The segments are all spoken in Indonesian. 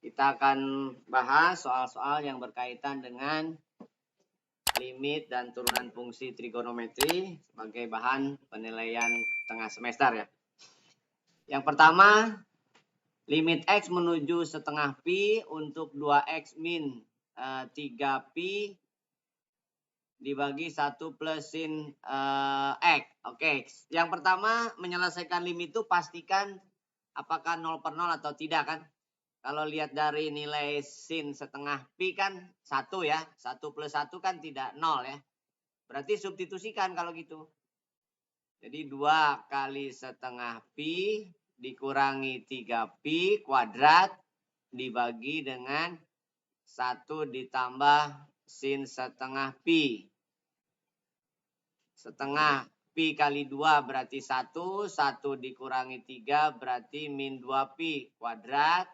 Kita akan bahas soal-soal yang berkaitan dengan limit dan turunan fungsi trigonometri sebagai bahan penilaian tengah semester ya. Yang pertama, limit X menuju setengah pi untuk 2X min 3pi dibagi 1 plus sin X. Oke, yang pertama menyelesaikan limit itu pastikan apakah 0 per 0 atau tidak kan. Kalau lihat dari nilai sin setengah pi kan 1 ya. 1 plus 1 kan tidak 0 ya. Berarti substitusikan kalau gitu. Jadi 2 kali setengah pi dikurangi 3pi kuadrat dibagi dengan 1 ditambah sin setengah pi. Setengah pi kali 2 berarti 1. 1 dikurangi 3 berarti min 2pi kuadrat.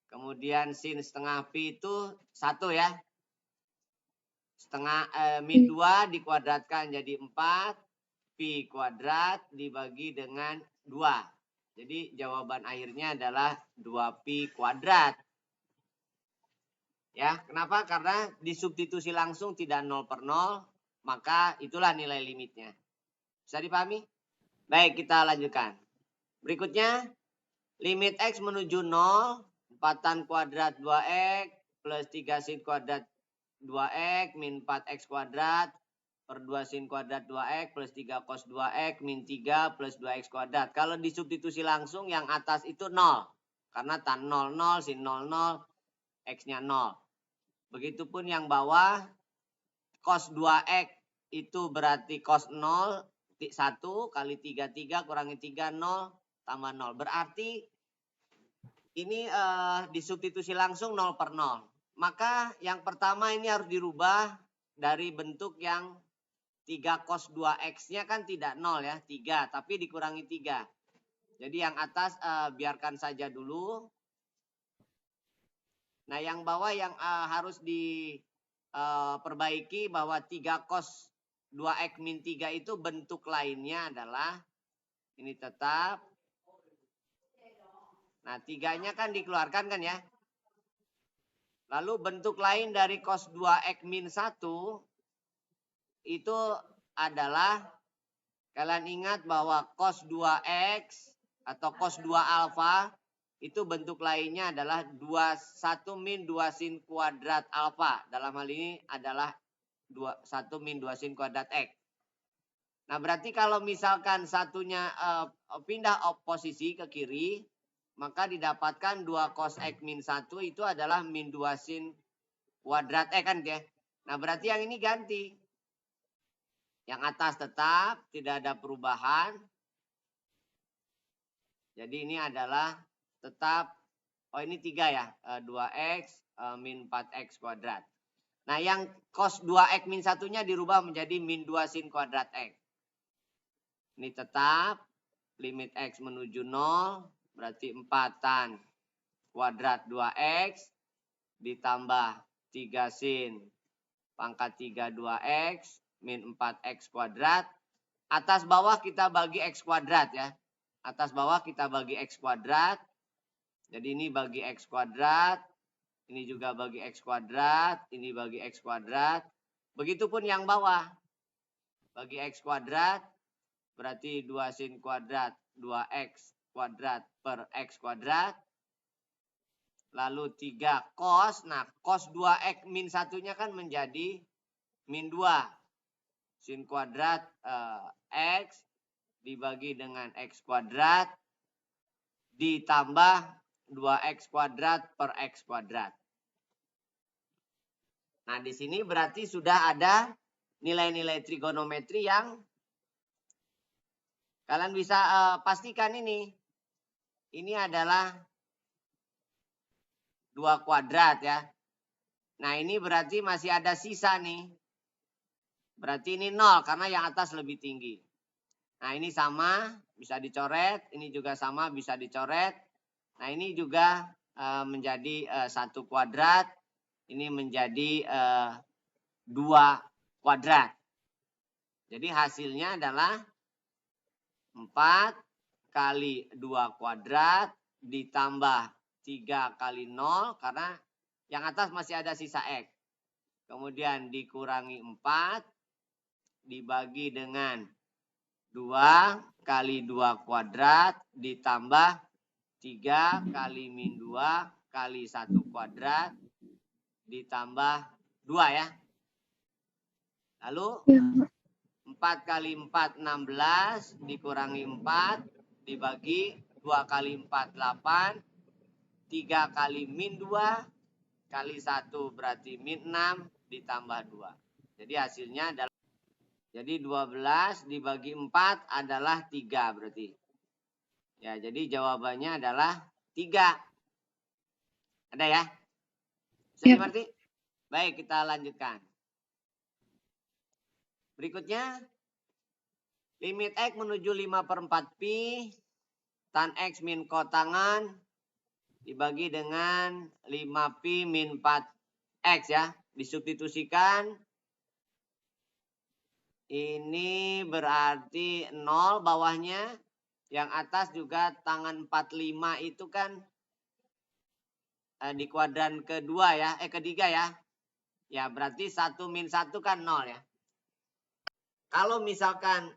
Kemudian sin setengah pi itu 1 ya. Min 2 dikuadratkan jadi 4. Pi kuadrat dibagi dengan 2. Jadi jawaban akhirnya adalah 2pi kuadrat. Ya, kenapa? Karena disubstitusi langsung tidak 0 per 0. Maka itulah nilai limitnya. Bisa dipahami? Baik, kita lanjutkan. Berikutnya, limit X menuju 0. 4 tan kuadrat 2X plus 3 sin kuadrat 2X min 4X kuadrat per 2 sin kuadrat 2X plus 3 cos 2X min 3 plus 2X kuadrat. Kalau disubstitusi langsung yang atas itu 0. Karena tan 0, 0, sin 0, 0, X-nya 0. Begitupun yang bawah cos 2X itu berarti cos 0, 1 kali 3, 3 kurangi 3, 0 tambah 0. Berarti ini disubstitusi langsung 0 per 0. Maka yang pertama ini harus dirubah dari bentuk yang 3 cos 2X-nya kan tidak 0 ya. 3 tapi dikurangi 3. Jadi yang atas biarkan saja dulu. Nah yang bawah yang harus diperbaiki bahwa 3 cos 2X min 3 itu bentuk lainnya adalah ini tetap. Nah, 3-nya kan dikeluarkan kan ya. Lalu bentuk lain dari cos 2X min 1 itu adalah, kalian ingat bahwa cos 2X atau cos 2 alfa itu bentuk lainnya adalah 1 min 2 sin kuadrat alfa. Dalam hal ini adalah 1 min 2 sin kuadrat X. Nah, berarti kalau misalkan satunya pindah posisi ke kiri, maka didapatkan 2 cos X min 1 itu adalah min 2 sin kuadrat X kan ya. Nah berarti yang ini ganti. Yang atas tetap, tidak ada perubahan. Jadi ini adalah tetap, oh ini 3 ya, 2X min 4X kuadrat. Nah yang cos 2X min 1-nya dirubah menjadi min 2 sin kuadrat X. Ini tetap, limit X menuju 0. Berarti 4 tan kuadrat 2X ditambah 3 sin pangkat 3 2X min 4X kuadrat. Atas bawah kita bagi X kuadrat ya. Atas bawah kita bagi X kuadrat. Jadi ini bagi X kuadrat. Ini juga bagi X kuadrat. Ini bagi X kuadrat. Begitupun yang bawah. Bagi X kuadrat. Berarti 2 sin kuadrat 2X kuadrat per X kuadrat. Lalu 3 cos. Nah cos 2X min 1-nya kan menjadi min 2. Sin kuadrat X dibagi dengan X kuadrat. Ditambah 2X kuadrat per X kuadrat. Nah di sini berarti sudah ada nilai-nilai trigonometri yang kalian bisa pastikan ini. Ini adalah 2 kuadrat ya. Nah ini berarti masih ada sisa nih. Berarti ini 0 karena yang atas lebih tinggi. Nah ini sama bisa dicoret. Ini juga sama bisa dicoret. Nah ini juga menjadi 1 kuadrat. Ini menjadi 2 kuadrat. Jadi hasilnya adalah 4 kali 2 kuadrat ditambah 3 kali 0 karena yang atas masih ada sisa X. Kemudian dikurangi 4 dibagi dengan 2 kali 2 kuadrat ditambah 3 kali min 2 kali 1 kuadrat ditambah 2 ya. Lalu 4 kali 4 16 dikurangi 4 dibagi 2 kali 4 8 3 kali min 2 kali 1 berarti min 6 ditambah 2. Jadi hasilnya adalah, jadi 12 dibagi 4 adalah 3 berarti. Ya, jadi jawabannya adalah 3. Ada ya? Bisa dimengerti? Baik, kita lanjutkan. Berikutnya, limit X menuju 5/4 pi tan X min kotangan dibagi dengan 5 pi min 4 X ya. Disubstitusikan. Ini berarti 0 bawahnya. Yang atas juga tangan 45 itu kan di kuadran kedua ya. Ketiga ya. Ya berarti 1 min 1 kan 0 ya. Kalau misalkan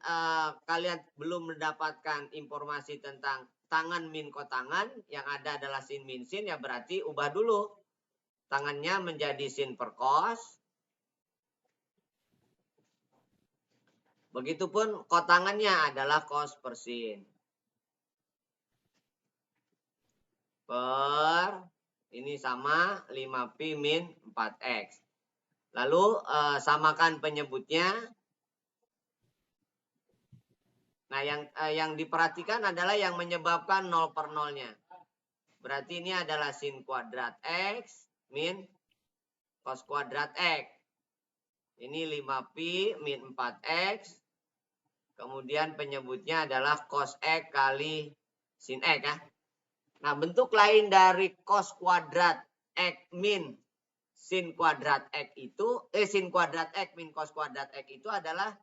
kalian belum mendapatkan informasi tentang tangan min kotangan, yang ada adalah sin min sin, ya berarti ubah dulu. Tangannya menjadi sin per cos. Begitupun kotangannya adalah cos per sin. Per, ini sama 5 pi min 4x. Lalu samakan penyebutnya. Nah, yang diperhatikan adalah yang menyebabkan 0 per 0-nya. Berarti ini adalah sin kuadrat X min cos kuadrat X. Ini 5 pi min 4X. Kemudian penyebutnya adalah cos X kali sin X ya. Nah, bentuk lain dari cos kuadrat X min sin kuadrat X itu, sin kuadrat X min cos kuadrat X itu adalah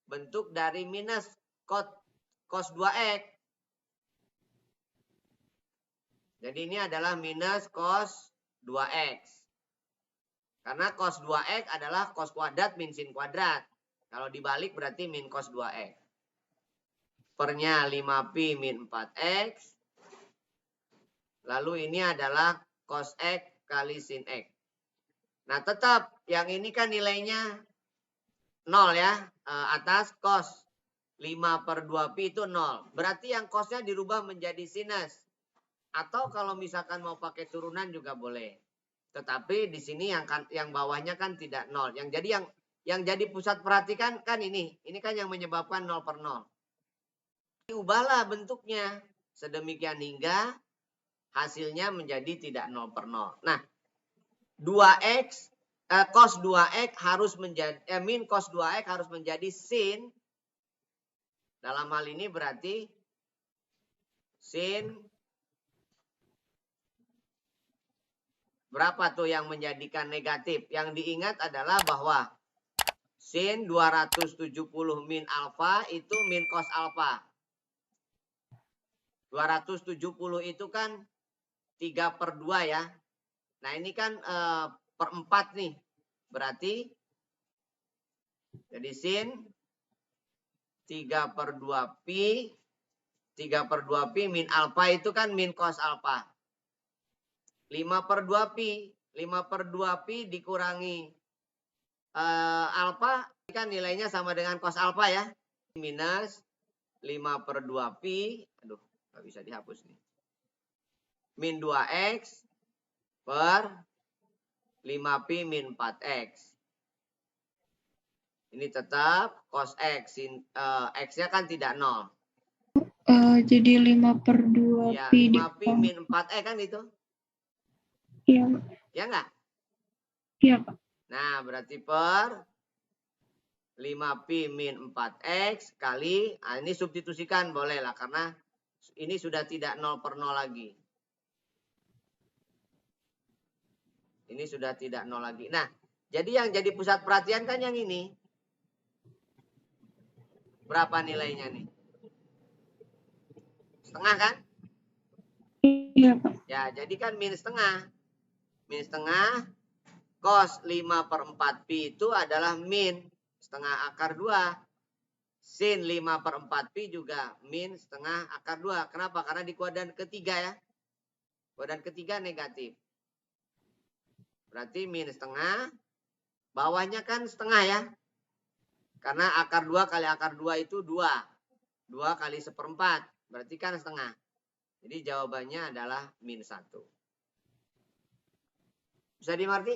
bentuk dari minus cos 2X. Jadi ini adalah minus cos 2X. Karena cos 2X adalah cos kuadrat min sin kuadrat. Kalau dibalik berarti min cos 2X. Pernya 5 pi min 4X. Lalu ini adalah cos X kali sin X. Nah tetap yang ini kan nilainya 0 ya. Atas cos 5/2 pi itu 0. Berarti yang cosnya dirubah menjadi sinus. Atau kalau misalkan mau pakai turunan juga boleh. Tetapi di sini yang bawahnya kan tidak 0. Yang jadi pusat perhatikan kan ini. Ini kan yang menyebabkan 0 per 0. Ubahlah bentuknya sedemikian hingga hasilnya menjadi tidak 0 per 0. Nah, 2x cos 2x harus menjadi min cos 2x harus menjadi sin. Dalam hal ini berarti sin berapa tuh yang menjadikan negatif? Yang diingat adalah bahwa sin 270 min alfa itu min cos alfa. 270 itu kan 3/2 ya. Nah ini kan per 4 nih. Berarti jadi sin 3/2 pi. 3/2 pi min alfa itu kan min cos alfa. 5/2 pi. 5/2 pi dikurangi alfa kan nilainya sama dengan cos alfa ya. Minus 5/2 pi. Aduh, nggak bisa dihapus nih. Min 2x per 5 pi min 4x. Ini tetap cos x. X-nya kan tidak 0. Jadi 5/2 ya, pi 5 pi min 4x kan itu? Iya. Ya enggak? Iya, Pak. Nah, berarti per 5 pi min 4x kali, nah ini substitusikan boleh lah karena ini sudah tidak 0 per 0 lagi. Ini sudah tidak 0 lagi. Nah, jadi yang jadi pusat perhatian kan yang ini. Berapa nilainya nih? Setengah kan? Iya, Pak. Ya, jadi kan min setengah. Min setengah cos 5/4 pi itu adalah min setengah akar 2. Sin 5/4 pi juga min setengah akar 2. Kenapa? Karena di kuadran ketiga ya. Kuadran ketiga negatif. Berarti min setengah. Bawahnya kan setengah ya. Karena akar 2 kali akar 2 itu 2. 2 kali 1/4. Berarti kan setengah. Jadi jawabannya adalah min 1. Bisa dimengerti?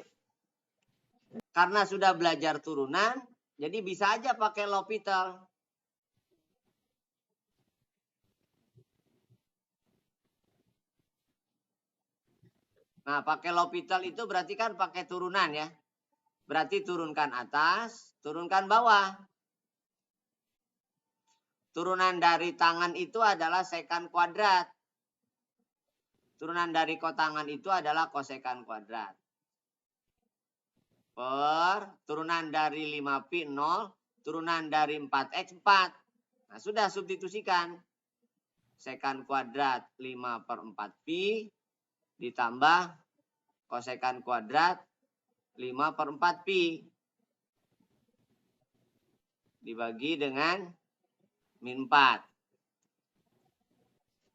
Karena sudah belajar turunan, jadi bisa aja pakai L'Hopital. Nah, pakai L'Hopital itu berarti kan pakai turunan ya. Berarti turunkan atas, turunkan bawah. Turunan dari tangan itu adalah sekan kuadrat. Turunan dari kotangan itu adalah kosekan kuadrat. Turunan dari 5pi 0, turunan dari 4x 4. Nah, sudah substitusikan. Sekan kuadrat 5/4pi ditambah kosekan kuadrat 5/4pi. Dibagi dengan min 4.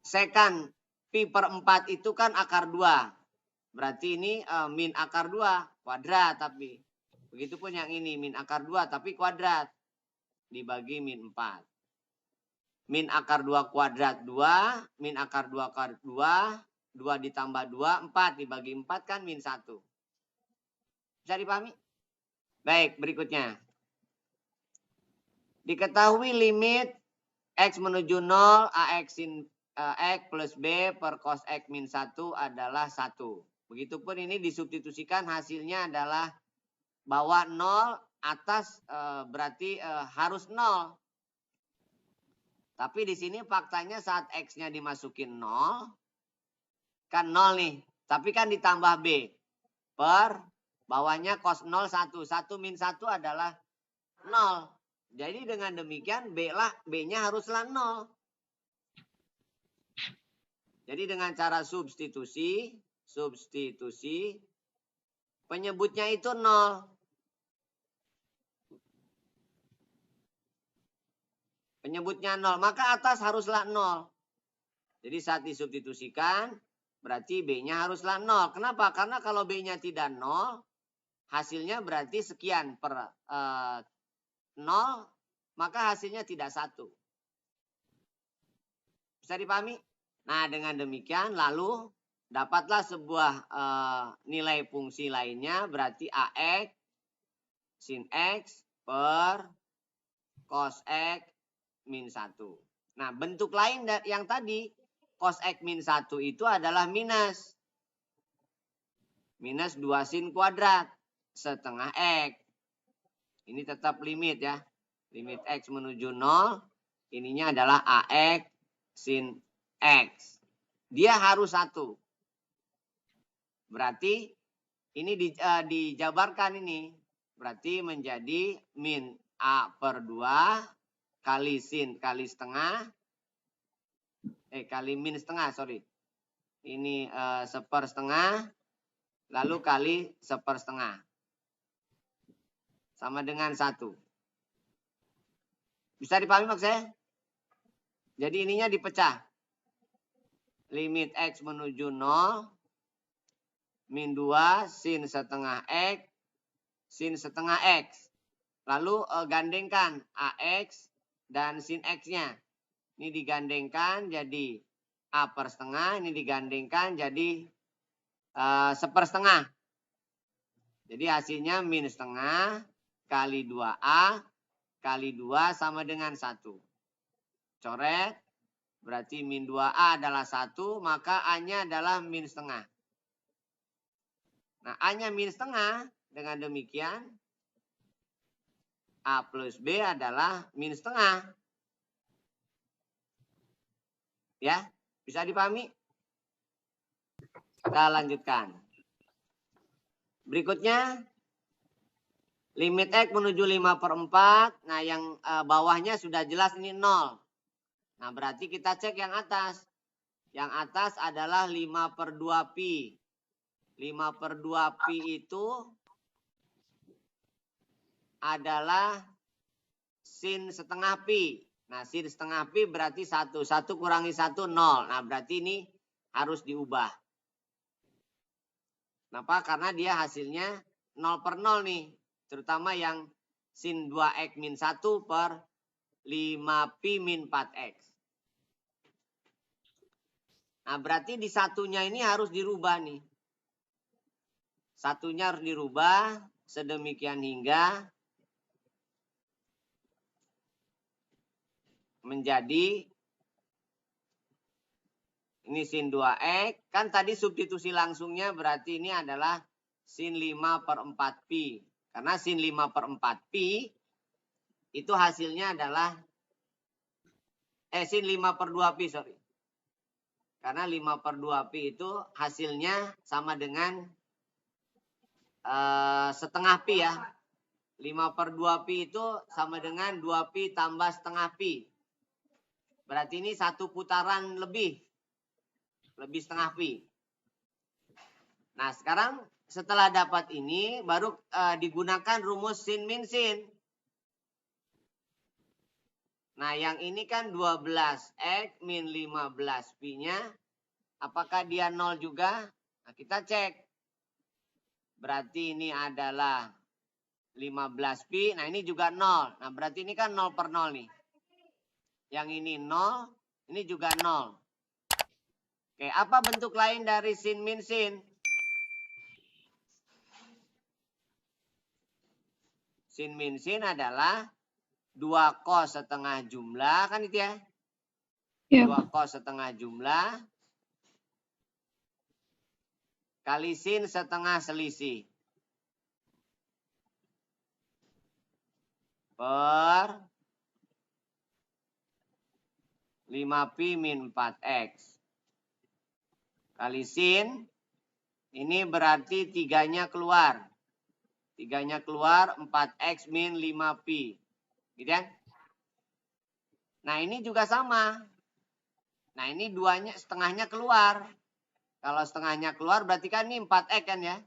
Sekan pi per 4 itu kan akar 2. Berarti ini min akar 2 kuadrat tapi. Begitupun yang ini min akar 2 tapi kuadrat. Dibagi min 4. Min akar 2 kuadrat 2. Min akar 2 kuadrat 2. 2 ditambah 2, 4. Dibagi 4 kan min 1. Bisa dipahami? Baik, berikutnya. Diketahui limit X menuju 0, AX sin X plus B per cos X min 1 adalah 1. Begitupun ini disubstitusikan hasilnya adalah bawah 0, atas berarti harus 0. Tapi di sini faktanya saat X-nya dimasukin 0, kan 0 nih. Tapi kan ditambah B. Per bawahnya cos 0, 1. 1 min 1 adalah 0. Jadi dengan demikian B-nya haruslah 0. Jadi dengan cara substitusi, penyebutnya itu 0. Penyebutnya 0, maka atas haruslah 0. Jadi saat disubstitusikan, berarti B-nya haruslah 0. Kenapa? Karena kalau B-nya tidak 0, hasilnya berarti sekian per 0, maka hasilnya tidak 1. Bisa dipahami? Nah, dengan demikian lalu dapatlah sebuah nilai fungsi lainnya, berarti AX sin X per cos X min 1. Nah, bentuk lain yang tadi, cos X min 1 itu adalah minus. Minus 2 sin kuadrat setengah X. Ini tetap limit ya. Limit X menuju 0. Ininya adalah AX sin X. Dia harus 1. Berarti ini dijabarkan ini. Berarti menjadi min A per 2 kali sin kali setengah. Kali min setengah, sorry. Ini sepersetengah. Lalu kali sepersetengah. Sama dengan 1. Bisa dipahami maksud saya? Jadi ininya dipecah. Limit X menuju 0. Min 2 sin setengah X. Sin setengah X. Lalu gandengkan AX dan sin X-nya. Ini digandengkan jadi A per setengah. Ini digandengkan jadi sepersetengah. Jadi hasilnya min setengah kali 2A kali 2 sama dengan 1. Coret. Berarti min 2A adalah 1. Maka A-nya adalah min setengah. Nah, A-nya min setengah. Dengan demikian A plus B adalah min setengah. Ya, bisa dipahami? Kita lanjutkan. Berikutnya, limit X menuju 5/4. Nah, yang bawahnya sudah jelas ini 0. Nah, berarti kita cek yang atas. Yang atas adalah 5 per 2 pi. 5 per 2 pi itu adalah sin setengah pi. Nah, sin setengah pi berarti 1. 1 kurangi 1, 0. Nah, berarti ini harus diubah. Kenapa? Karena dia hasilnya 0 per 0 nih. Terutama yang sin 2x min 1 per 5 pi min 4x. Nah, berarti di satunya ini harus dirubah nih. Satunya harus dirubah sedemikian hingga menjadi ini sin 2x. Kan tadi substitusi langsungnya berarti ini adalah sin 5 per 4 pi. Karena sin 5 per 4 pi itu hasilnya adalah sin 5 per 2 pi, sorry. Karena 5 per 2 pi itu hasilnya sama dengan setengah pi ya. 5 per 2 pi itu sama dengan 2 pi tambah setengah pi. Berarti ini satu putaran lebih setengah pi. Nah, sekarang setelah dapat ini baru digunakan rumus sin min sin. Nah, yang ini kan 12x min 15 pi-nya. Apakah dia 0 juga? Nah, kita cek. Berarti ini adalah 15 pi. Nah, ini juga 0. Nah, berarti ini kan 0 per 0 nih. Yang ini 0, ini juga 0. Oke, apa bentuk lain dari sin min sin? Sin min sin adalah 2 cos setengah jumlah, kan itu ya? Iya, 2 cos setengah jumlah kali sin setengah selisih. Per 5 pi min 4x. Kali sin, ini berarti 3-nya keluar. 3-nya keluar, 4x min 5 pi. Gitu kan? Nah, ini juga sama. Nah, ini 2-nya, setengahnya keluar. Kalau setengahnya keluar berarti kan ini 4x kan ya.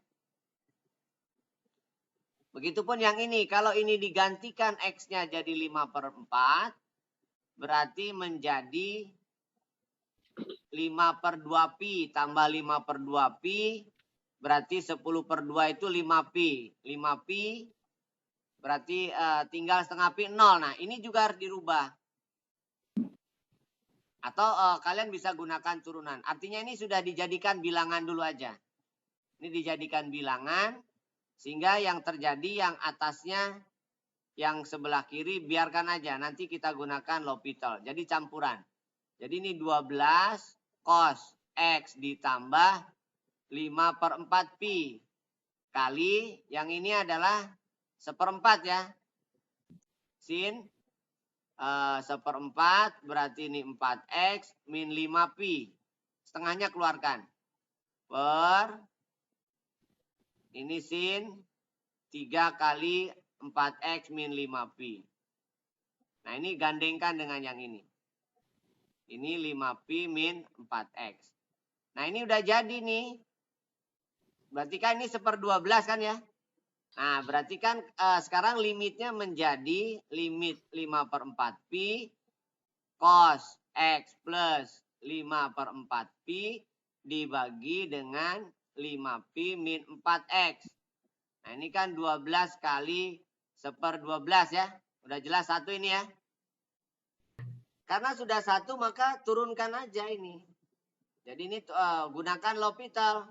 Begitupun yang ini. Kalau ini digantikan x-nya jadi 5 per 4. Berarti menjadi 5 per 2 pi tambah 5 per 2 pi. Berarti 10 per 2 itu 5 pi. 5 pi berarti tinggal setengah pi 0. Nah, ini juga harus dirubah. Atau kalian bisa gunakan turunan. Artinya ini sudah dijadikan bilangan dulu aja. Ini dijadikan bilangan. Sehingga yang terjadi yang atasnya, yang sebelah kiri biarkan aja. Nanti kita gunakan L'Hopital. Jadi campuran. Jadi ini 12 cos x ditambah 5 per 4 pi. Kali yang ini adalah 1/4 ya. Sin 1/4 berarti ini 4x min 5 pi. Setengahnya keluarkan. Per ini sin 3 kali 4x min 5 pi. Nah, ini gandengkan dengan yang ini. Ini 5 pi min 4x. Nah, ini udah jadi nih. Berarti kan ini 1/12 kan ya. Nah, berarti kan sekarang limitnya menjadi limit 5 per 4 pi cos x plus 5 per 4 pi dibagi dengan 5 pi min 4x. Nah, ini kan 12 kali 1/12 ya. Udah jelas satu ini ya. Karena sudah satu maka turunkan aja ini. Jadi ini gunakan L'Hopital.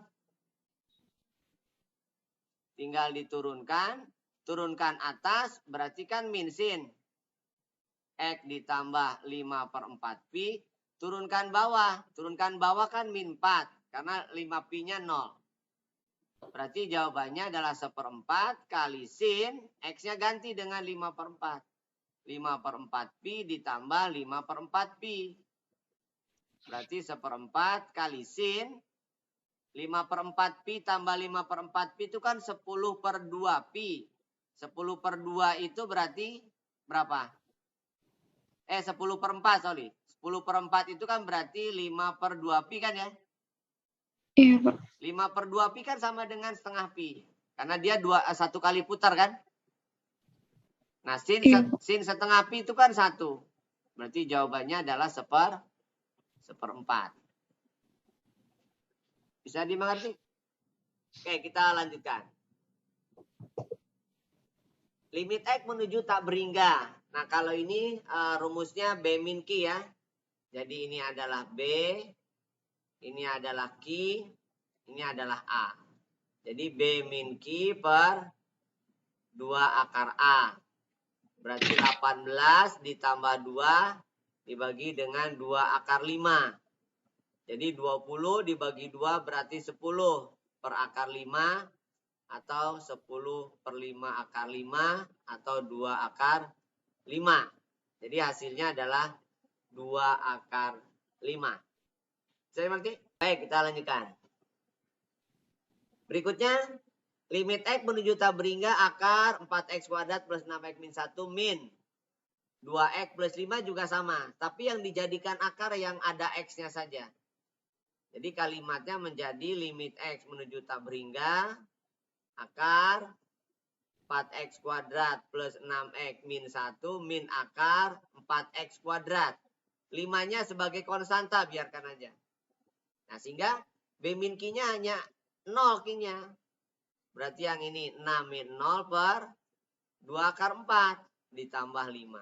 Tinggal diturunkan. Turunkan atas berarti kan min sin. X ditambah 5 per 4 pi. Turunkan bawah. Turunkan bawah kan min 4. Karena 5 pi-nya 0. Berarti jawabannya adalah 1/4 kali sin. X-nya ganti dengan 5 per 4. 5 per 4 pi ditambah 5 per 4 pi. Berarti 1/4 kali sin. 5 per 4 pi tambah 5 per 4 pi itu kan 10 per 2 pi. 10 per 2 itu berarti berapa? 10 per 4, sorry. 10/4 itu kan berarti 5/2 pi kan ya? Iya, Pak. 5/2 pi kan sama dengan setengah pi. Karena dia satu kali putar kan? Nah, sin setengah pi itu kan 1. Berarti jawabannya adalah 1/4. Bisa dimengerti? Oke, kita lanjutkan. Limit X menuju tak berhingga. Nah, kalau ini rumusnya B min Q ya. Jadi ini adalah B, ini adalah Q, ini adalah A. Jadi B min Q per 2 akar A. Berarti 18 ditambah 2 dibagi dengan 2 akar 5. Jadi 20 dibagi 2 berarti 10 per akar 5. Atau 10/5 akar 5 atau 2 akar 5. Jadi hasilnya adalah 2 akar 5. Bisa dimengerti? Baik, kita lanjutkan. Berikutnya, limit X menuju tak berhingga akar 4X kuadrat plus 6X min 1 min 2X plus 5 juga sama. Tapi yang dijadikan akar yang ada X-nya saja. Jadi kalimatnya menjadi limit X menuju tak berhingga akar 4X kuadrat plus 6X min 1 min akar 4X kuadrat. 5-nya sebagai konstanta, biarkan aja. Nah, sehingga B min Q-nya hanya 0 Q-nya. Berarti yang ini 6 min 0 per 2 akar 4 ditambah 5.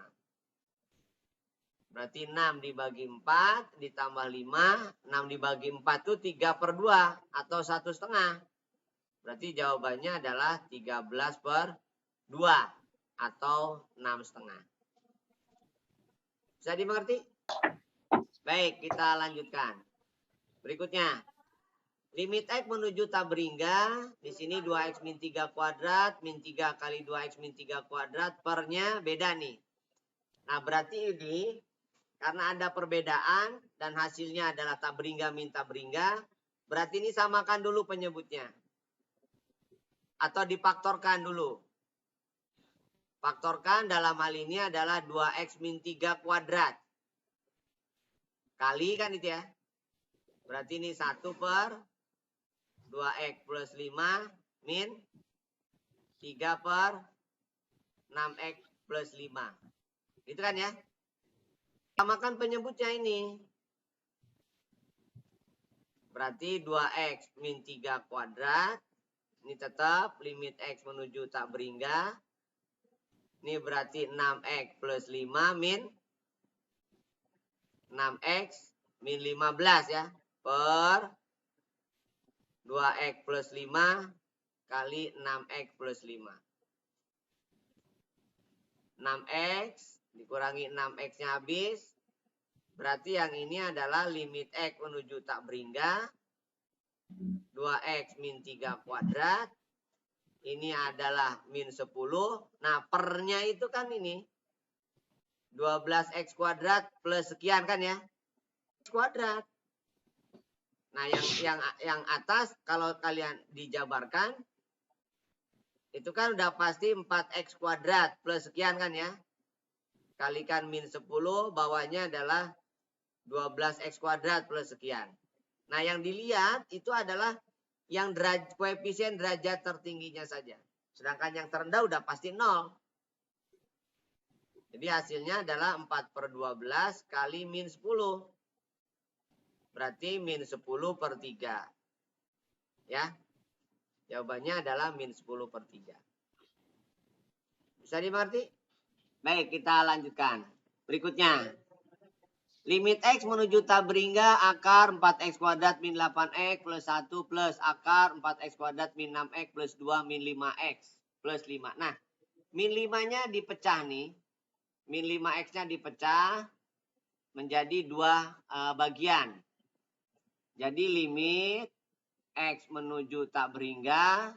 Berarti 6 dibagi 4 ditambah 5. 6 dibagi 4 itu 3/2 atau 1/2. Berarti jawabannya adalah 13/2 atau 6/2. Bisa dimengerti? Baik, kita lanjutkan. Berikutnya, limit X menuju tak berhingga. Di sini 2X min 3 kuadrat, min 3 kali 2X min 3 kuadrat, pernya beda nih. Nah, berarti ini, karena ada perbedaan dan hasilnya adalah tak berhingga min tak berhingga, berarti ini samakan dulu penyebutnya. Atau difaktorkan dulu. Faktorkan dalam hal ini adalah 2X min 3 kuadrat. Kali kan itu ya. Berarti ini 1 per 2X plus 5 min 3 per 6X plus 5. Gitu kan ya. Samakan penyebutnya ini. Berarti 2X min 3 kuadrat. Ini tetap limit X menuju tak berhingga. Ini berarti 6X plus 5 min 6X min 15 ya. Per 2X plus 5 kali 6X plus 5. 6X dikurangi 6X-nya habis. Berarti yang ini adalah limit X menuju tak berhingga. 2X min 3 kuadrat. Ini adalah min 10. Nah, pernya itu kan ini. 12X kuadrat plus sekian kan ya. X kuadrat. Nah, yang atas kalau kalian dijabarkan. Itu kan udah pasti 4X kuadrat plus sekian kan ya. Kalikan min 10, bawahnya adalah 12X kuadrat plus sekian. Nah, yang dilihat itu adalah yang koefisien derajat tertingginya saja. Sedangkan yang terendah udah pasti 0. Jadi hasilnya adalah 4/12 kali min 10. Berarti min 10/3. Ya. Jawabannya adalah min 10/3. Bisa dimengerti? Baik, kita lanjutkan. Berikutnya. Limit X menuju tak berhingga akar 4X kuadrat min 8X plus 1 plus akar 4X kuadrat min 6X plus 2 min 5X plus 5. Nah, min 5-nya dipecah nih. Min 5X-nya dipecah menjadi 2 bagian. Jadi limit X menuju tak berhingga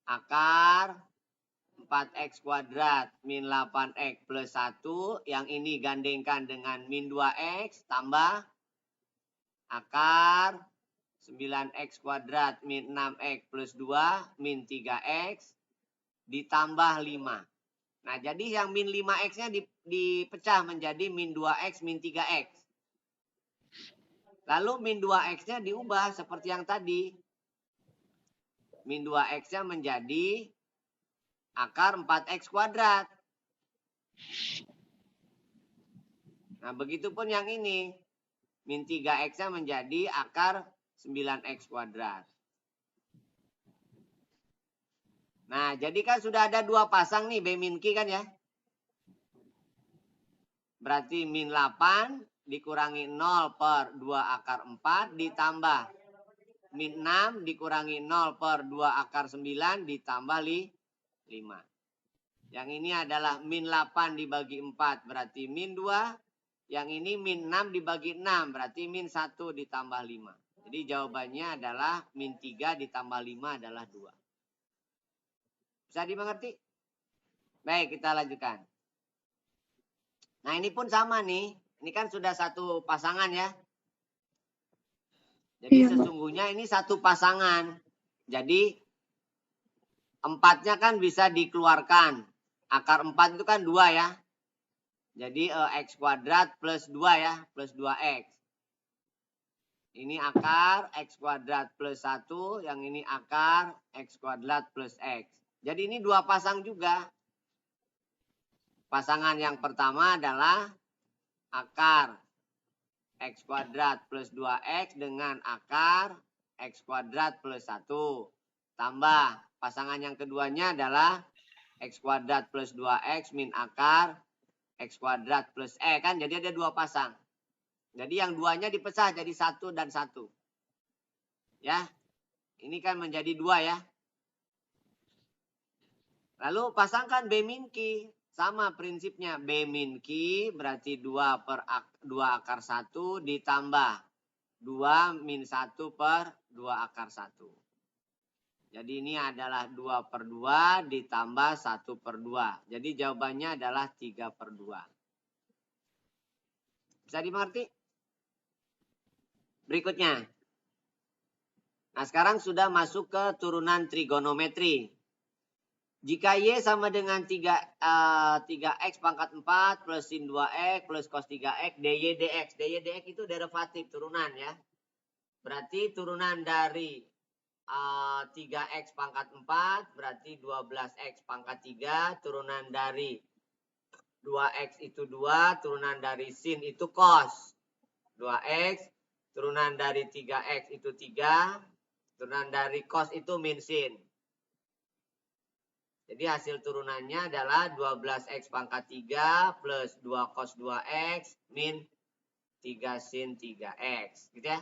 akar 4X kuadrat min 8X plus 1. Yang ini gandengkan dengan min 2X tambah akar 9X kuadrat min 6X plus 2 min 3X ditambah 5. Nah, jadi yang min 5X-nya dipecah menjadi min 2X min 3X. Lalu min 2x-nya diubah seperti yang tadi. Min 2x-nya menjadi akar 4x kuadrat. Nah, begitupun yang ini. Min 3x-nya menjadi akar 9x kuadrat. Nah, jadi kan sudah ada dua pasang nih B min Q kan ya. Berarti min 8 dikurangi 0 per 2 akar 4 ditambah min 6 dikurangi 0 per 2 akar 9 ditambah 5. Yang ini adalah min 8 dibagi 4 berarti min 2. Yang ini min 6 dibagi 6 berarti min 1 ditambah 5. Jadi jawabannya adalah min 3 ditambah 5 adalah 2. Bisa dimengerti? Baik, kita lanjutkan. Nah, ini pun sama nih. Ini kan sudah satu pasangan ya. Jadi sesungguhnya ini satu pasangan. Jadi 4-nya kan bisa dikeluarkan. Akar 4 itu kan 2 ya. Jadi x kuadrat plus 2 ya. Plus 2x. Ini akar x kuadrat plus 1. Yang ini akar x kuadrat plus x. Jadi ini dua pasang juga. Pasangan yang pertama adalah akar x kuadrat plus 2x dengan akar x kuadrat plus 1. Tambah pasangan yang keduanya adalah x kuadrat plus 2x min akar x kuadrat plus e. Kan jadi ada dua pasang. Jadi yang duanya dipecah jadi 1 dan 1. Ya. Ini kan menjadi 2 ya. Lalu pasangkan B min Q. Sama prinsipnya. B min Q berarti 2 per 2 akar 1 ditambah 2 min 1 per 2 akar 1. Jadi ini adalah 2 per 2 ditambah 1 per 2. Jadi jawabannya adalah 3 per 2. Bisa dimengerti? Berikutnya. Nah, sekarang sudah masuk ke turunan trigonometri. Jika Y sama dengan 3x pangkat 4 plus sin 2x plus cos 3x dy dx. Dy dx itu derivatif turunan ya. Berarti turunan dari 3x pangkat 4 berarti 12x pangkat 3. Turunan dari 2x itu 2. Turunan dari sin itu cos 2x. Turunan dari 3x itu 3. Turunan dari cos itu min sin. Jadi hasil turunannya adalah 12x pangkat 3 plus 2 cos 2x min 3 sin 3x. Gitu ya.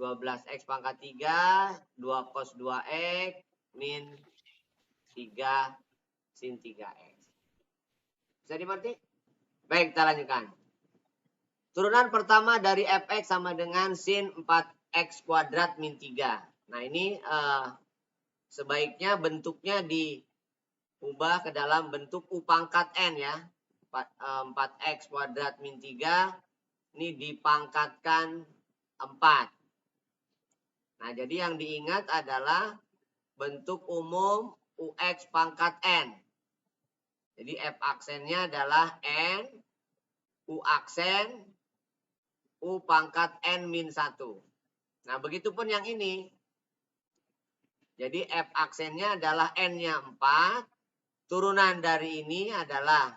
12x pangkat 3, 2 cos 2x min 3 sin 3x. Bisa dimengerti? Baik, kita lanjutkan. Turunan pertama dari fx sama dengan sin 4x kuadrat min 3. Nah ini sebaiknya bentuknya diubah ke dalam bentuk U pangkat N ya. 4x kuadrat min 3. Ini dipangkatkan 4. Nah jadi yang diingat adalah bentuk umum UX pangkat N. Jadi F aksennya adalah N. U aksen U pangkat N min 1. Nah begitupun yang ini. Jadi F aksennya adalah N-nya 4. Turunan dari ini adalah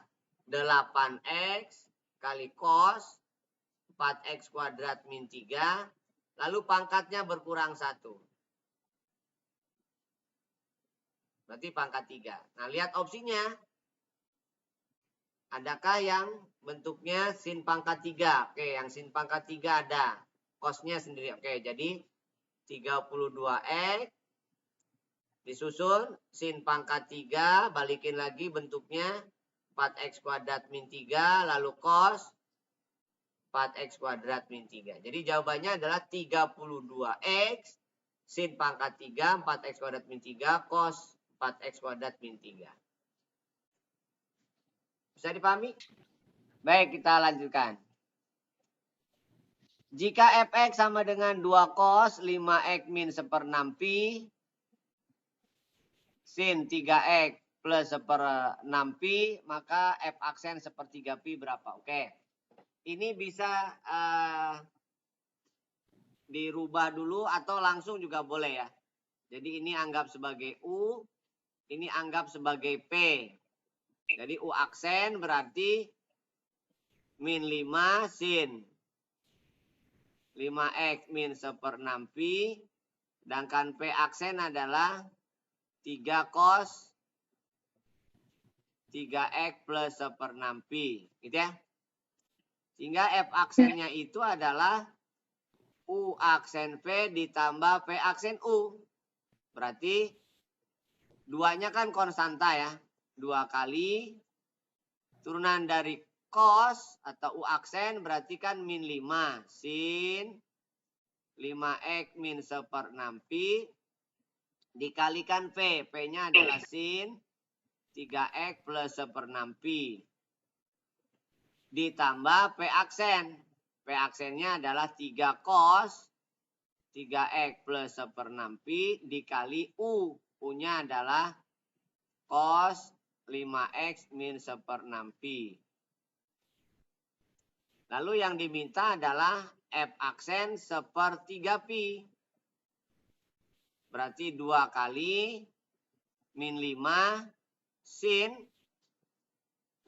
8x kali cos 4x kuadrat min 3. Lalu pangkatnya berkurang 1. Berarti pangkat 3. Nah lihat opsinya. Adakah yang bentuknya sin pangkat 3? Oke, yang sin pangkat 3 ada. Cosnya sendiri. Oke, jadi 32x disusun sin pangkat 3, balikin lagi bentuknya 4x kuadrat min 3, lalu cos 4x kuadrat min 3. Jadi jawabannya adalah 32x sin pangkat 3, 4x kuadrat min 3, cos 4x kuadrat min 3. Bisa dipahami? Baik, kita lanjutkan. Jika fx sama dengan 2 cos 5x min 1/6 pi sin 3x plus 1/6 pi, maka f aksen 1/3 pi berapa? Oke. Ini bisa dirubah dulu atau langsung juga boleh ya. Jadi ini anggap sebagai U, ini anggap sebagai P. Jadi U aksen berarti min 5 sin 5X min 1/6 pi. Sedangkan P aksen adalah 3 cos 3X plus 1/6 pi. Gitu ya. Sehingga F aksennya itu adalah U aksen P ditambah P aksen U. Berarti duanya kan konstanta ya. 2 kali turunan dari cos atau U aksen berarti kan min 5 sin 5X min 1/6 pi dikalikan P. P-nya adalah sin 3X plus 1/6 pi. Ditambah P aksen. P aksennya adalah 3 cos 3X plus 1/6 pi dikali U. U-nya adalah cos 5X min 1/6 pi. Lalu yang diminta adalah F aksen 1/3 pi. Berarti 2 kali min 5 sin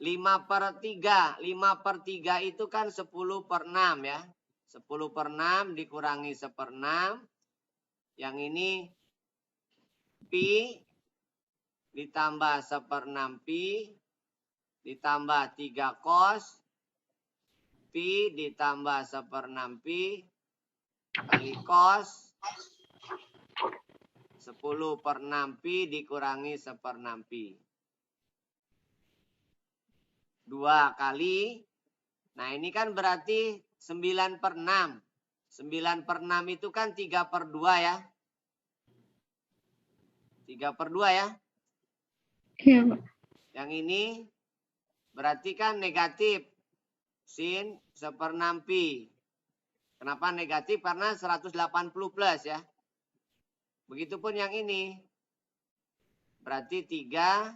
5/3. 5/3 itu kan 10/6 ya. 10/6 dikurangi 1/6. Yang ini pi ditambah 1/6 pi ditambah 3 cos pi ditambah 1/6 pi kali cos 10/6 pi dikurangi 1/6 pi. 2 kali. Nah ini kan berarti 9/6. 9/6 itu kan 3/2 ya. 3/2 ya. Iya, Pak. Yang ini berarti kan negatif. Sin 1/6 pi. Kenapa negatif? Karena 180 plus ya. Begitupun yang ini. Berarti 3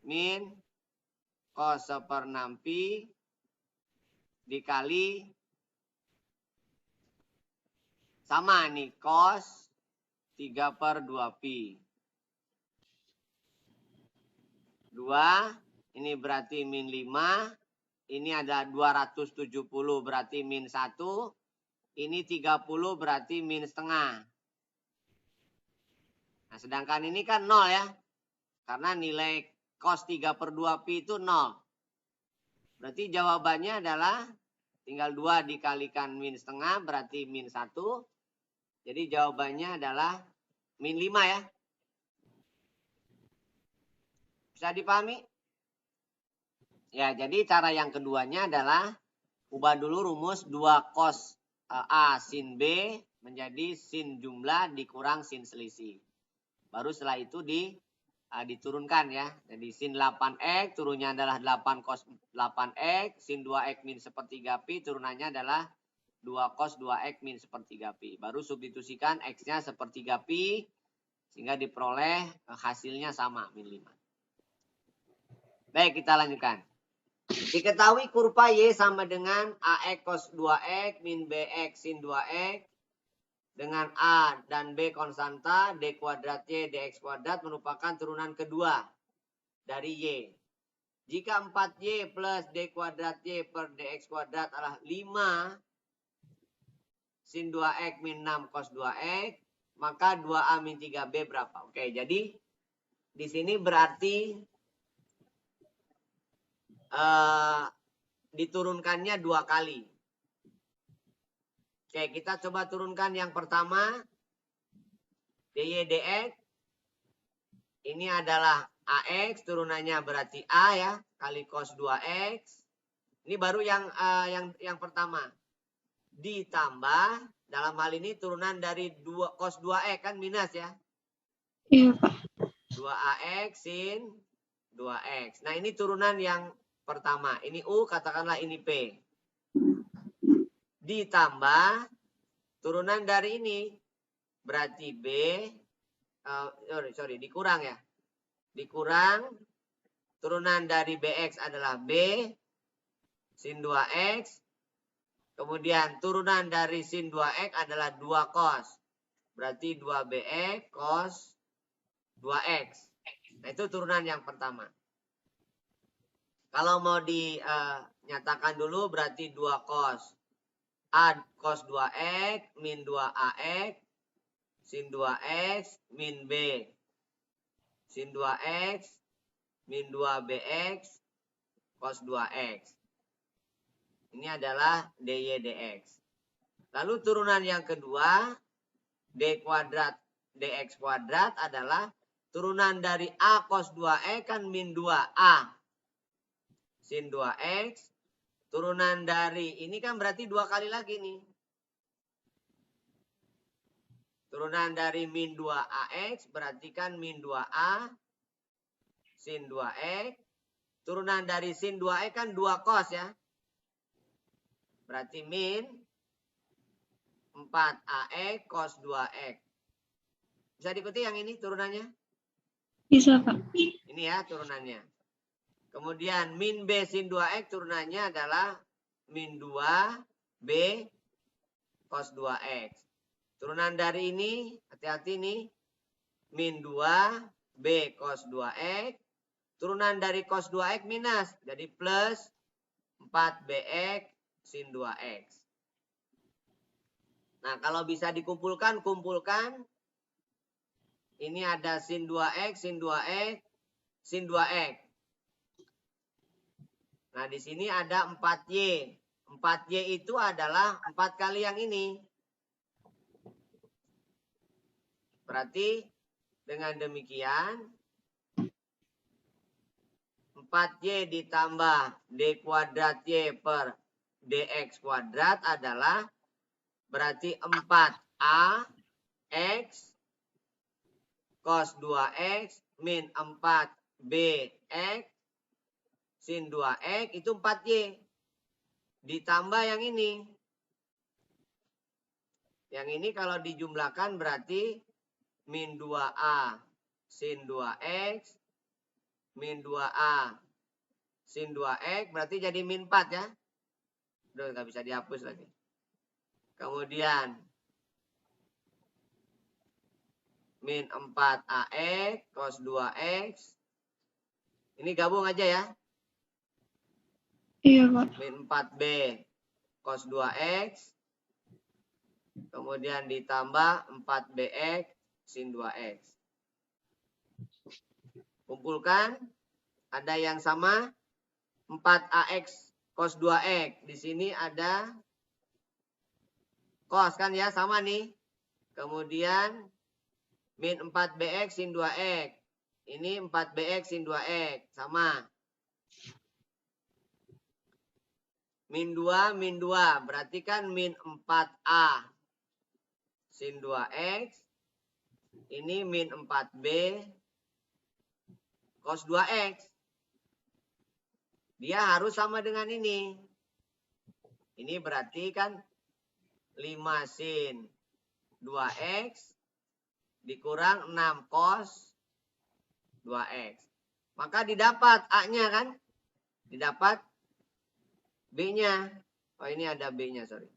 min cos 1/6 pi dikali sama nih cos 3/2 pi. 2 ini berarti min 5. Ini ada 270 berarti min 1. Ini 30 berarti min setengah. Nah sedangkan ini kan 0 ya. Karena nilai cos 3/2 pi itu 0. Berarti jawabannya adalah tinggal 2 dikalikan min setengah berarti min 1. Jadi jawabannya adalah min 5 ya. Bisa dipahami? Ya, jadi cara yang keduanya adalah ubah dulu rumus 2 cos A sin B menjadi sin jumlah dikurang sin selisih. Baru setelah itu diturunkan ya. Jadi sin 8X turunnya adalah 8 cos 8X. Sin 2X min 1/3 pi turunannya adalah 2 cos 2X min 1/3 pi. Baru substitusikan X-nya 1/3 pi. Sehingga diperoleh hasilnya sama min 5. Baik, kita lanjutkan. Diketahui kurva Y sama dengan AX cos 2X min BX sin 2X. Dengan A dan B konstanta, D kuadrat Y dx kuadrat merupakan turunan kedua dari Y. Jika 4Y plus D kuadrat Y per dx kuadrat adalah 5 sin 2X min 6 cos 2X, maka 2A min 3B berapa? Oke, jadi di sini berarti diturunkannya 2 kali. Oke, kita coba turunkan yang pertama. DY dx. Ini adalah AX, turunannya berarti A ya, kali cos 2X. Ini baru yang pertama. Ditambah, dalam hal ini turunan dari cos 2X kan minus ya. Iya, Pak. 2AX sin 2X. Nah ini turunan yang pertama. Ini U, katakanlah ini P. Ditambah turunan dari ini. Berarti B. Dikurang ya. Dikurang. Turunan dari BX adalah B. Sin 2X. Kemudian turunan dari sin 2x adalah 2 cos. Berarti 2bx cos 2x. Nah, itu turunan yang pertama. Kalau mau dinyatakan dulu berarti 2 cos. A cos 2x min 2ax sin 2x min b. Sin 2x min 2bx cos 2x. Ini adalah dy dx. Lalu turunan yang kedua, d kuadrat dx kuadrat adalah turunan dari a cos 2x kan min 2a sin 2x. Turunan dari ini kan berarti 2 kali lagi nih. Turunan dari min 2ax berarti kan min 2a sin 2x. Turunan dari sin 2x kan 2 cos ya. Berarti min 4ax cos 2x. Bisa diikuti yang ini turunannya? Bisa, Pak. Ini ya turunannya. Kemudian min b sin 2x turunannya adalah min 2b cos 2x. Turunan dari ini, hati-hati nih, min 2b cos 2x. Turunan dari cos 2x minus, jadi plus 4bx sin 2x. Nah, kalau bisa dikumpulkan, kumpulkan. Ini ada sin 2x, sin 2x, sin 2x. Nah, di sini ada 4y. 4y itu adalah 4 kali yang ini. Berarti dengan demikian 4y ditambah d kuadrat y per dx kuadrat adalah berarti 4a x cos 2x min 4bx sin 2x itu 4y. Ditambah yang ini. Yang ini kalau dijumlahkan berarti min 2a sin 2x min 2a sin 2x berarti jadi min 4 ya. Udah nggak bisa dihapus lagi. Kemudian min 4ax cos 2x. Ini gabung aja ya. Iya, Pak. Min 4b cos 2x. Kemudian ditambah 4bx sin 2x. Kumpulkan. Ada yang sama. 4ax cos 2x. Di sini ada cos kan ya. Sama nih. Kemudian min 4bx sin 2x. Ini 4bx sin 2x. Sama. Min 2, min 2. Berarti kan min 4a sin 2x. Ini min 4b cos 2x. Dia harus sama dengan ini. Ini berarti kan 5 sin 2x dikurang 6 cos 2x. Maka didapat A-nya kan? Didapat B-nya. Oh, ini ada B-nya, sorry.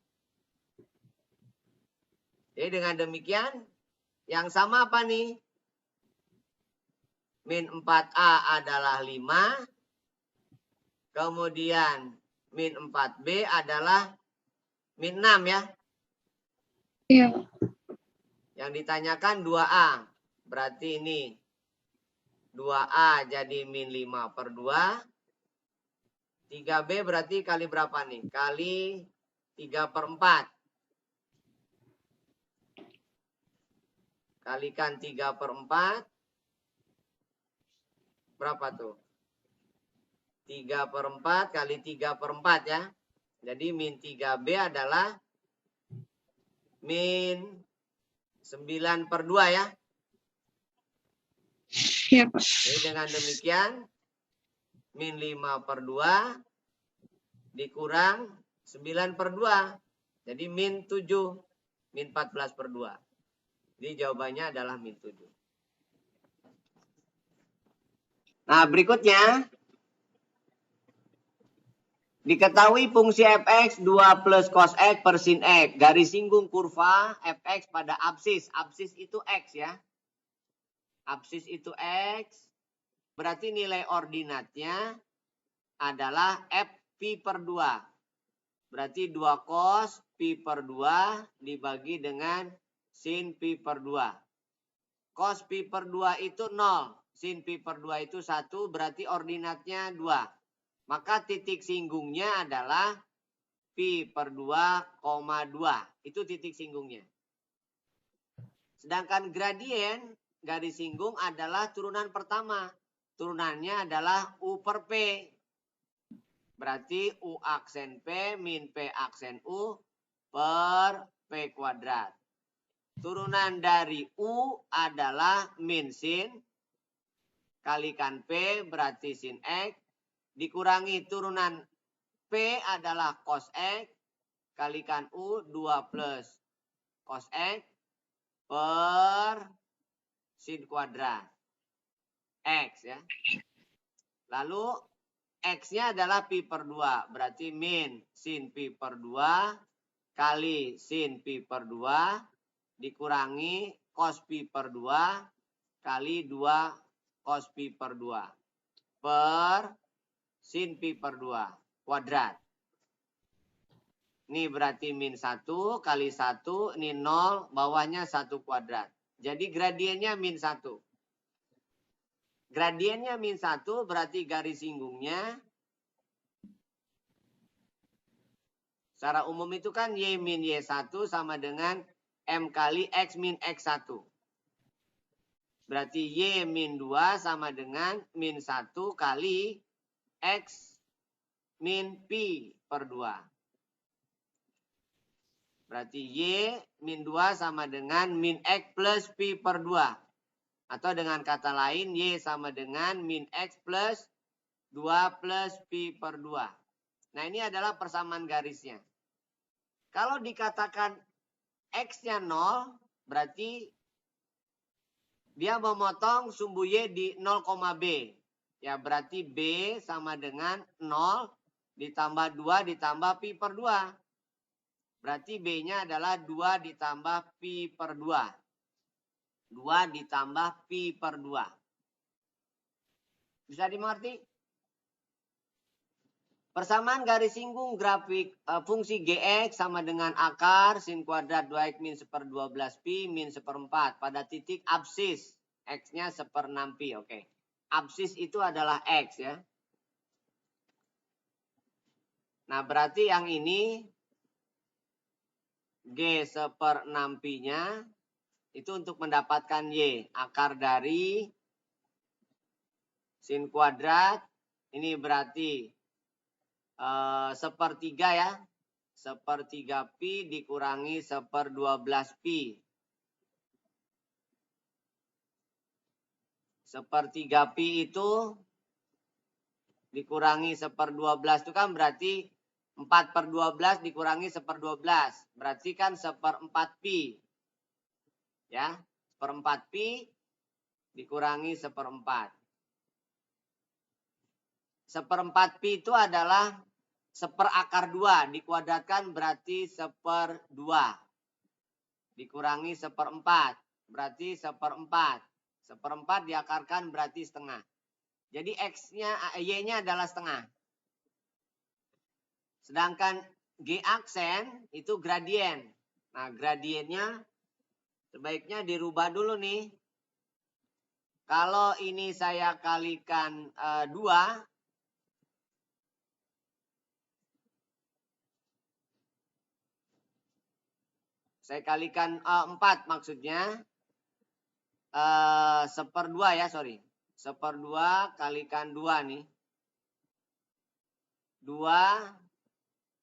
Jadi dengan demikian, yang sama apa nih? Min 4A adalah 5. Kemudian min 4B adalah min 6 ya. Iya. Yang ditanyakan 2A. Berarti ini 2A jadi min 5 per 2. 3B berarti kali berapa nih? Kali 3 per 4. Kalikan 3 per 4. Berapa tuh? 3 per 4 kali 3 per 4 ya. Jadi min 3B adalah min 9 per 2 ya. Iya, Pak. Jadi dengan demikian min 5 per 2 dikurang 9 per 2. Jadi min 7. Min 14 per 2. Jadi jawabannya adalah min 7. Nah berikutnya. Diketahui fungsi fx 2 plus cos x per sin x. Garis singgung kurva fx pada absis. Absis itu x ya. Absis itu x. Berarti nilai ordinatnya adalah f pi per 2. Berarti 2 cos pi per 2 dibagi dengan sin pi per 2. Cos pi per 2 itu 0. Sin pi per 2 itu 1. Berarti ordinatnya 2. Maka titik singgungnya adalah pi per 2,2. Itu titik singgungnya. Sedangkan gradien garis singgung adalah turunan pertama. Turunannya adalah U per P. Berarti U aksen P min P aksen U per P kuadrat. Turunan dari U adalah min sin. Kalikan P berarti sin X. Dikurangi turunan P adalah cos X. Kalikan U 2 plus cos X per sin kuadrat. X ya. Lalu X-nya adalah pi per 2. Berarti min sin pi per 2 kali sin pi per 2 dikurangi cos pi per 2 kali 2 cos pi per 2 per sin pi per 2 kuadrat. Ini berarti min 1 kali 1. Ini 0. Bawahnya 1 kuadrat. Jadi gradiennya min 1. Gradiennya min 1 berarti garis singgungnya. Secara umum itu kan Y min Y1 sama dengan M kali X min X1. Berarti Y min 2 sama dengan min 1 kali X min pi per 2. Berarti Y min 2 sama dengan min X plus pi per 2. Atau dengan kata lain Y sama dengan min X plus 2 plus pi per 2. Nah ini adalah persamaan garisnya. Kalau dikatakan X-nya 0 berarti dia memotong sumbu Y di 0, B. Ya berarti B sama dengan 0 ditambah 2 ditambah pi per 2. Berarti B-nya adalah 2 ditambah pi per 2. 2 ditambah pi per 2. Bisa dimengerti? Persamaan garis singgung grafik fungsi Gx sama dengan akar sin kuadrat 2x min 1/12 pi min 1/4 pada titik absis. X-nya 1/6 pi. Oke. Absis itu adalah X ya. Nah berarti yang ini G 1/6 pi-nya itu untuk mendapatkan Y. Akar dari sin kuadrat. Ini berarti 1/3 ya. 1/3 pi dikurangi 1/12 pi. 1/3 pi itu dikurangi 1/12 itu kan berarti 4/12 dikurangi 1/12. Berarti kan 1/4 pi. Ya, 1/4 pi dikurangi 1/4. 1/4 pi itu adalah 1/2 dikuadratkan berarti 1/2. Dikurangi 1/4 berarti 1/4. 1/4 diakarkan berarti setengah. Jadi X-nya, Y-nya adalah setengah. Sedangkan G aksen itu gradien. Nah gradiennya sebaiknya dirubah dulu nih. Kalau ini saya kalikan 2. Saya kalikan 4 maksudnya. 1/2 ya, sorry. 1/2 kalikan 2 nih. 2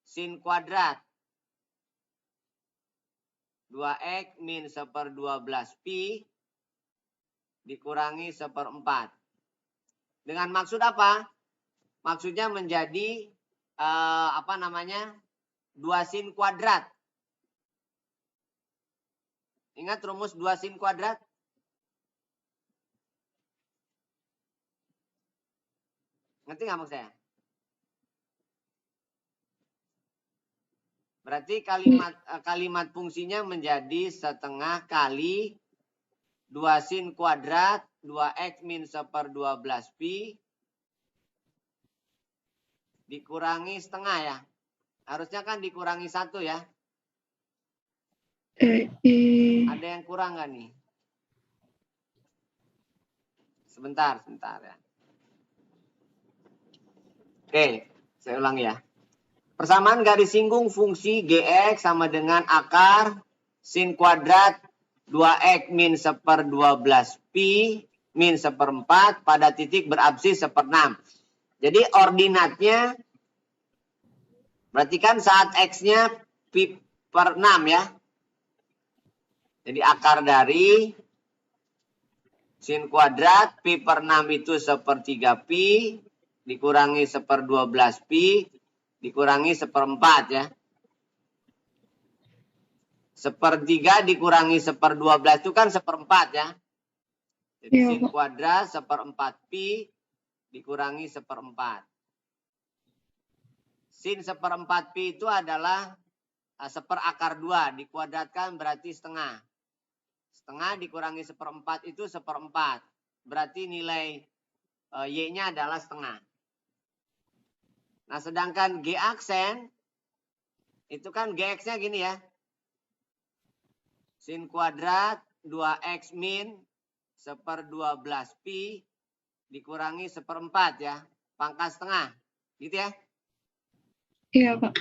sin kuadrat. 2x min 1/12 pi dikurangi 1/4. Dengan maksud apa? Maksudnya menjadi 2 sin kuadrat. Ingat rumus 2 sin kuadrat? Ngerti nggak maksud saya? Berarti kalimat fungsinya menjadi setengah kali 2 sin kuadrat 2x min 1/12 pi dikurangi setengah ya. Harusnya kan dikurangi 1 ya. Ada yang kurang nggak nih? Sebentar ya. Oke, saya ulang ya. Persamaan garis singgung fungsi gx sama dengan akar sin kuadrat 2x min 1/12 pi min 1/4 pada titik berabsis 1/6. Jadi ordinatnya berarti kan saat x-nya pi per 6 ya. Jadi akar dari sin kuadrat pi per 6 itu 1/3 pi dikurangi 1/12 pi dikurangi 1/4 ya. 1/3 dikurangi 1/12 itu kan 1/4 ya. Jadi sin kuadrat 1/4 pi dikurangi 1/4. Sin 1/4 pi itu adalah 1/2 dikuadratkan berarti setengah. Setengah dikurangi 1/4 itu 1/4. Berarti nilai y-nya adalah setengah. Nah, sedangkan G aksen itu kan Gx-nya gini ya. Sin kuadrat 2x min 1/12 pi dikurangi 1/4 ya. Pangkat setengah. Gitu ya. Iya, Pak.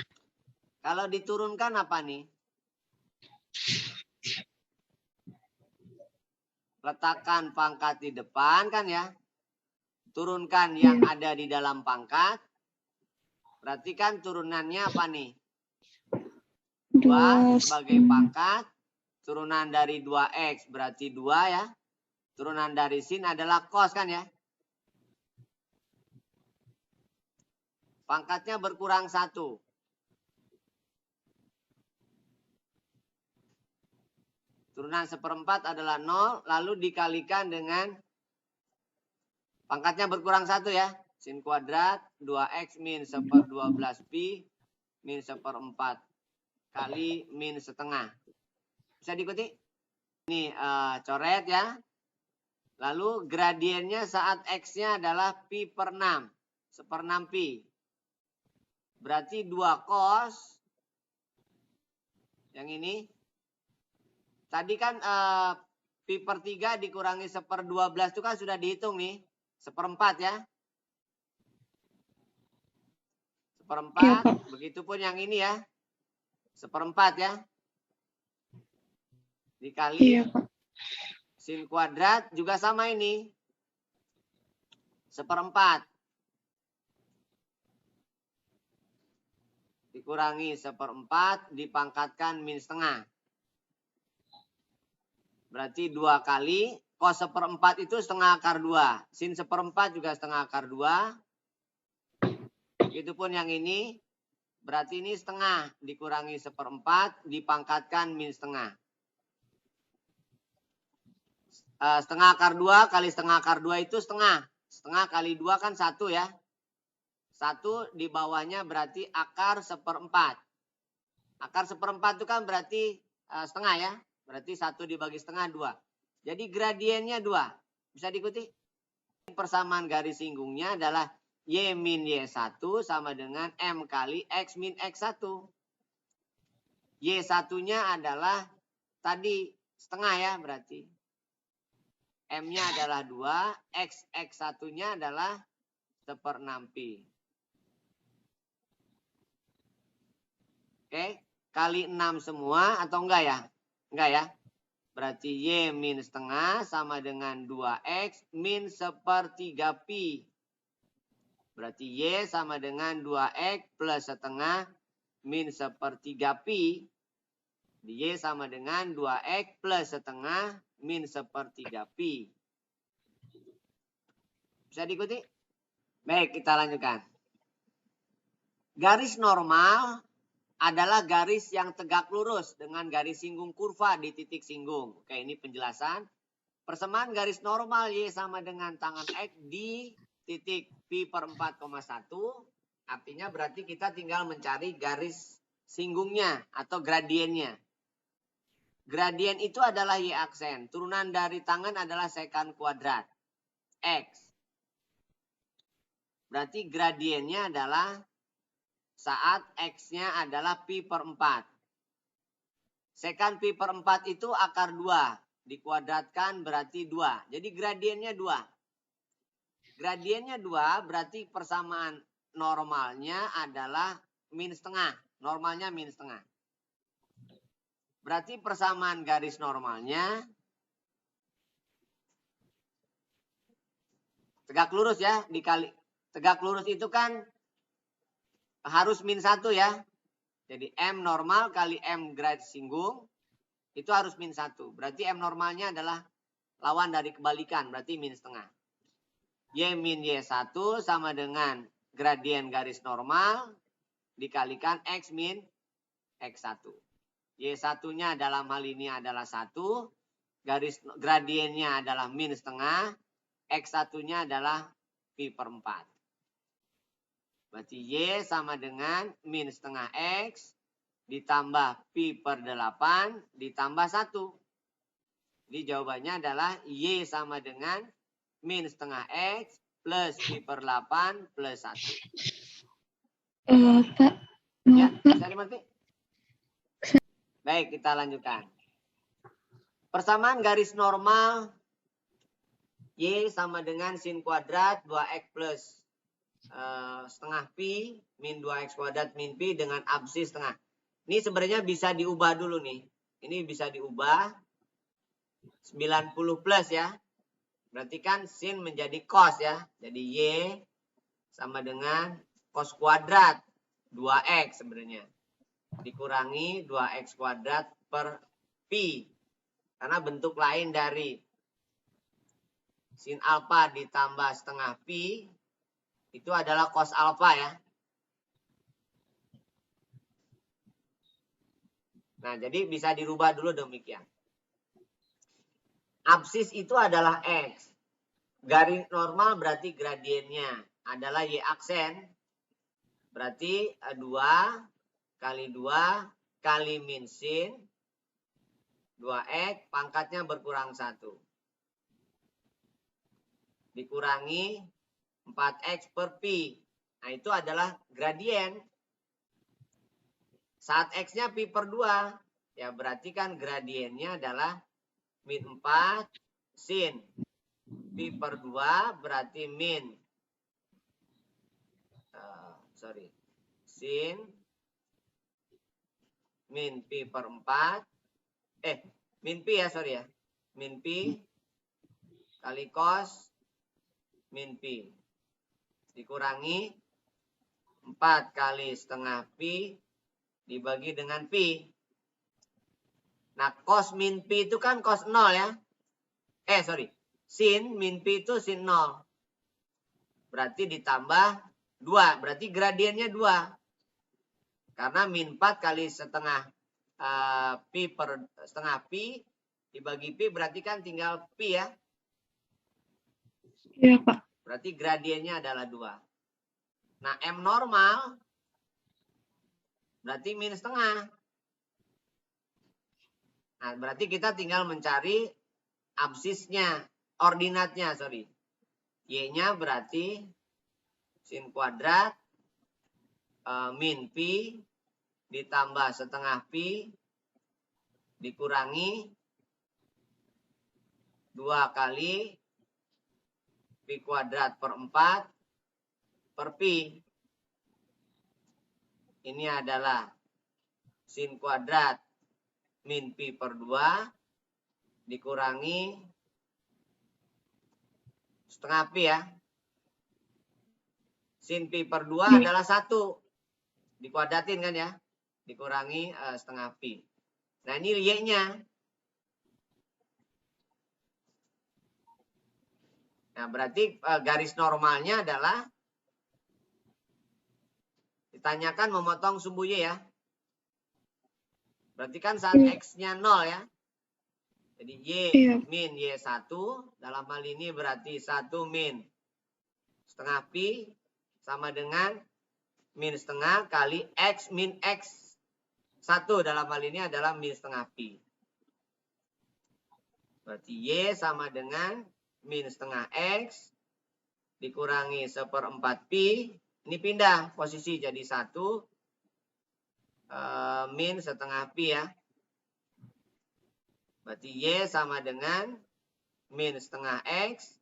Kalau diturunkan apa nih? Letakkan pangkat di depan kan ya. Turunkan yang ada di dalam pangkat. Berarti kan turunannya apa nih? 2 sebagai pangkat. Turunan dari 2x berarti 2 ya. Turunan dari sin adalah cos kan ya. Pangkatnya berkurang 1. Turunan 1/4 adalah 0. Lalu dikalikan dengan pangkatnya berkurang 1 ya. Sin kuadrat 2x min 1/12 pi min 1/4 kali min setengah. Bisa diikuti? Ini coret ya. Lalu gradiennya saat x-nya adalah pi per 6. 1/6 pi. Berarti 2 cos. Yang ini. Tadi kan pi per 3 dikurangi 1/12 itu kan sudah dihitung nih. 1/4 ya. 1/4. Begitupun yang ini ya. 1/4 ya. Dikali sin kuadrat juga sama ini. 1/4. Dikurangi 1/4 dipangkatkan min setengah. Berarti 2 kali. Cos 1/4 itu setengah akar 2. Sin 1/4 juga setengah akar 2. Begitupun yang ini. Berarti ini setengah dikurangi 1/4 dipangkatkan min setengah. Setengah akar 2 kali setengah akar 2 itu setengah. Setengah kali 2 kan 1 ya. 1 di bawahnya berarti akar 1/4. Akar 1/4 itu kan berarti setengah ya. Berarti 1 dibagi setengah 2. Jadi gradiennya 2. Bisa diikuti? Persamaan garis singgungnya adalah Y min Y1 sama dengan M kali X min X1. Y1-nya adalah tadi setengah ya berarti. M-nya adalah 2. X1-nya adalah 1/6 pi. Oke. Kali 6 semua atau enggak ya? Enggak ya. Berarti Y min setengah sama dengan 2X min 1/3 pi. Berarti Y sama dengan 2X plus setengah min 1/3 pi. Y sama dengan 2X plus setengah min 1/3 pi. Bisa diikuti? Baik, kita lanjutkan. Garis normal adalah garis yang tegak lurus dengan garis singgung kurva di titik singgung. Oke, ini penjelasan. Persamaan garis normal Y sama dengan tangan X di titik pi per 4,1. Artinya berarti kita tinggal mencari garis singgungnya atau gradiennya. Gradien itu adalah Y aksen. Turunan dari tangan adalah sekant kuadrat. X. Berarti gradiennya adalah saat X-nya adalah pi per 4. Sekant pi per 4 itu akar 2. Dikuadratkan berarti 2. Jadi gradiennya 2. Gradiennya 2 berarti persamaan normalnya adalah min setengah. Normalnya min setengah. Berarti persamaan garis normalnya tegak lurus ya. Dikali tegak lurus itu kan harus min 1 ya. Jadi M normal kali M garis singgung itu harus min 1. Berarti M normalnya adalah lawan dari kebalikan. Berarti min setengah. Y min Y1 sama dengan gradien garis normal dikalikan X min X1. Y1-nya dalam hal ini adalah 1. Garis gradiennya adalah min setengah. X1-nya adalah pi per 4. Berarti Y sama dengan min setengah X ditambah pi per 8 ditambah 1. Jadi jawabannya adalah Y sama dengan min setengah X plus pi per 8 plus 1. Pak. Ya, Pak. bisa dimengerti? Baik, kita lanjutkan. Persamaan garis normal Y sama dengan sin kuadrat 2X plus setengah pi min 2X kuadrat min pi dengan absis setengah. Ini sebenarnya bisa diubah dulu nih. Ini bisa diubah 90 plus ya. Berarti kan sin menjadi cos ya. Jadi Y sama dengan cos kuadrat 2X sebenarnya. Dikurangi 2X kuadrat per pi. Karena bentuk lain dari sin alfa ditambah setengah pi itu adalah cos alfa ya. Nah, jadi bisa dirubah dulu demikian. Absis itu adalah X. Garis normal berarti gradiennya adalah Y aksen. Berarti 2 kali 2 kali min sin 2X pangkatnya berkurang 1. Dikurangi 4X per pi. Nah, itu adalah gradien. Saat X-nya pi per 2. Ya, berarti kan gradiennya adalah min 4 sin. Pi per 2 berarti min. Sin. Min pi per 4. Min pi ya, sorry ya. Min pi kali cos min pi. Dikurangi 4 kali setengah pi dibagi dengan pi. Nah, cos min pi itu kan cos 0 ya. Sin min pi itu sin 0. Berarti ditambah 2. Berarti gradiennya 2. Karena min 4 kali setengah pi per setengah pi dibagi pi berarti kan tinggal pi ya. Iya, Pak. Berarti gradiennya adalah 2. Nah, M normal berarti min setengah. Nah, berarti kita tinggal mencari absisnya, ordinatnya, Y-nya berarti sin kuadrat min pi ditambah setengah pi dikurangi 2 kali pi kuadrat per 4 per pi. Ini adalah sin kuadrat min pi per 2 dikurangi setengah pi ya. Sin pi per 2 adalah 1. Dikuadratin kan ya. Dikurangi setengah pi. Nah, ini Y-nya. Nah, berarti garis normalnya adalah ditanyakan memotong sumbu Y ya. Berarti kan saat X-nya 0 ya. Jadi Y min Y1 dalam hal ini berarti 1 min setengah pi sama dengan min setengah kali X min X 1 dalam hal ini adalah min setengah pi. Berarti Y sama dengan min setengah X dikurangi 1/4 pi. Ini pindah posisi jadi 1 min setengah pi ya. Berarti Y sama dengan min setengah X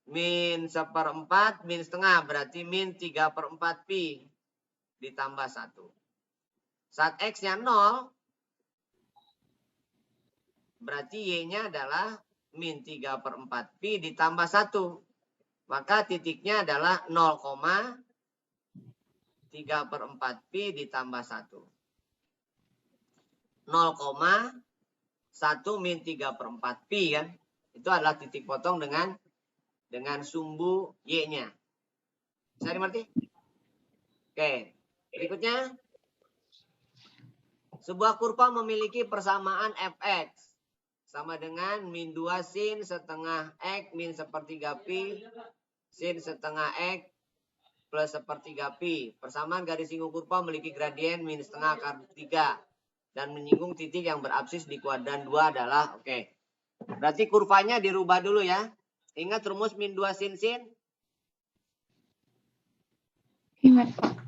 min 1/4 min setengah berarti min 3/4 pi ditambah 1. Saat X-nya 0 berarti Y-nya adalah min 3/4 pi ditambah 1. Maka titiknya adalah 0,3/4 pi ditambah 1. 0,1 min 3/4 pi kan. Itu adalah titik potong dengan sumbu Y-nya. Bisa dimengerti? Oke. Berikutnya. Sebuah kurva memiliki persamaan fx sama dengan min 2 sin setengah X min 1/3 pi sin setengah X plus 1/3 pi. Persamaan garis singgung kurva memiliki gradien min setengah akar 3 dan menyinggung titik yang berabsis di kuadran 2 adalah oke. Berarti kurvanya dirubah dulu ya. Ingat rumus min 2 sin sin? Ingat, Pak.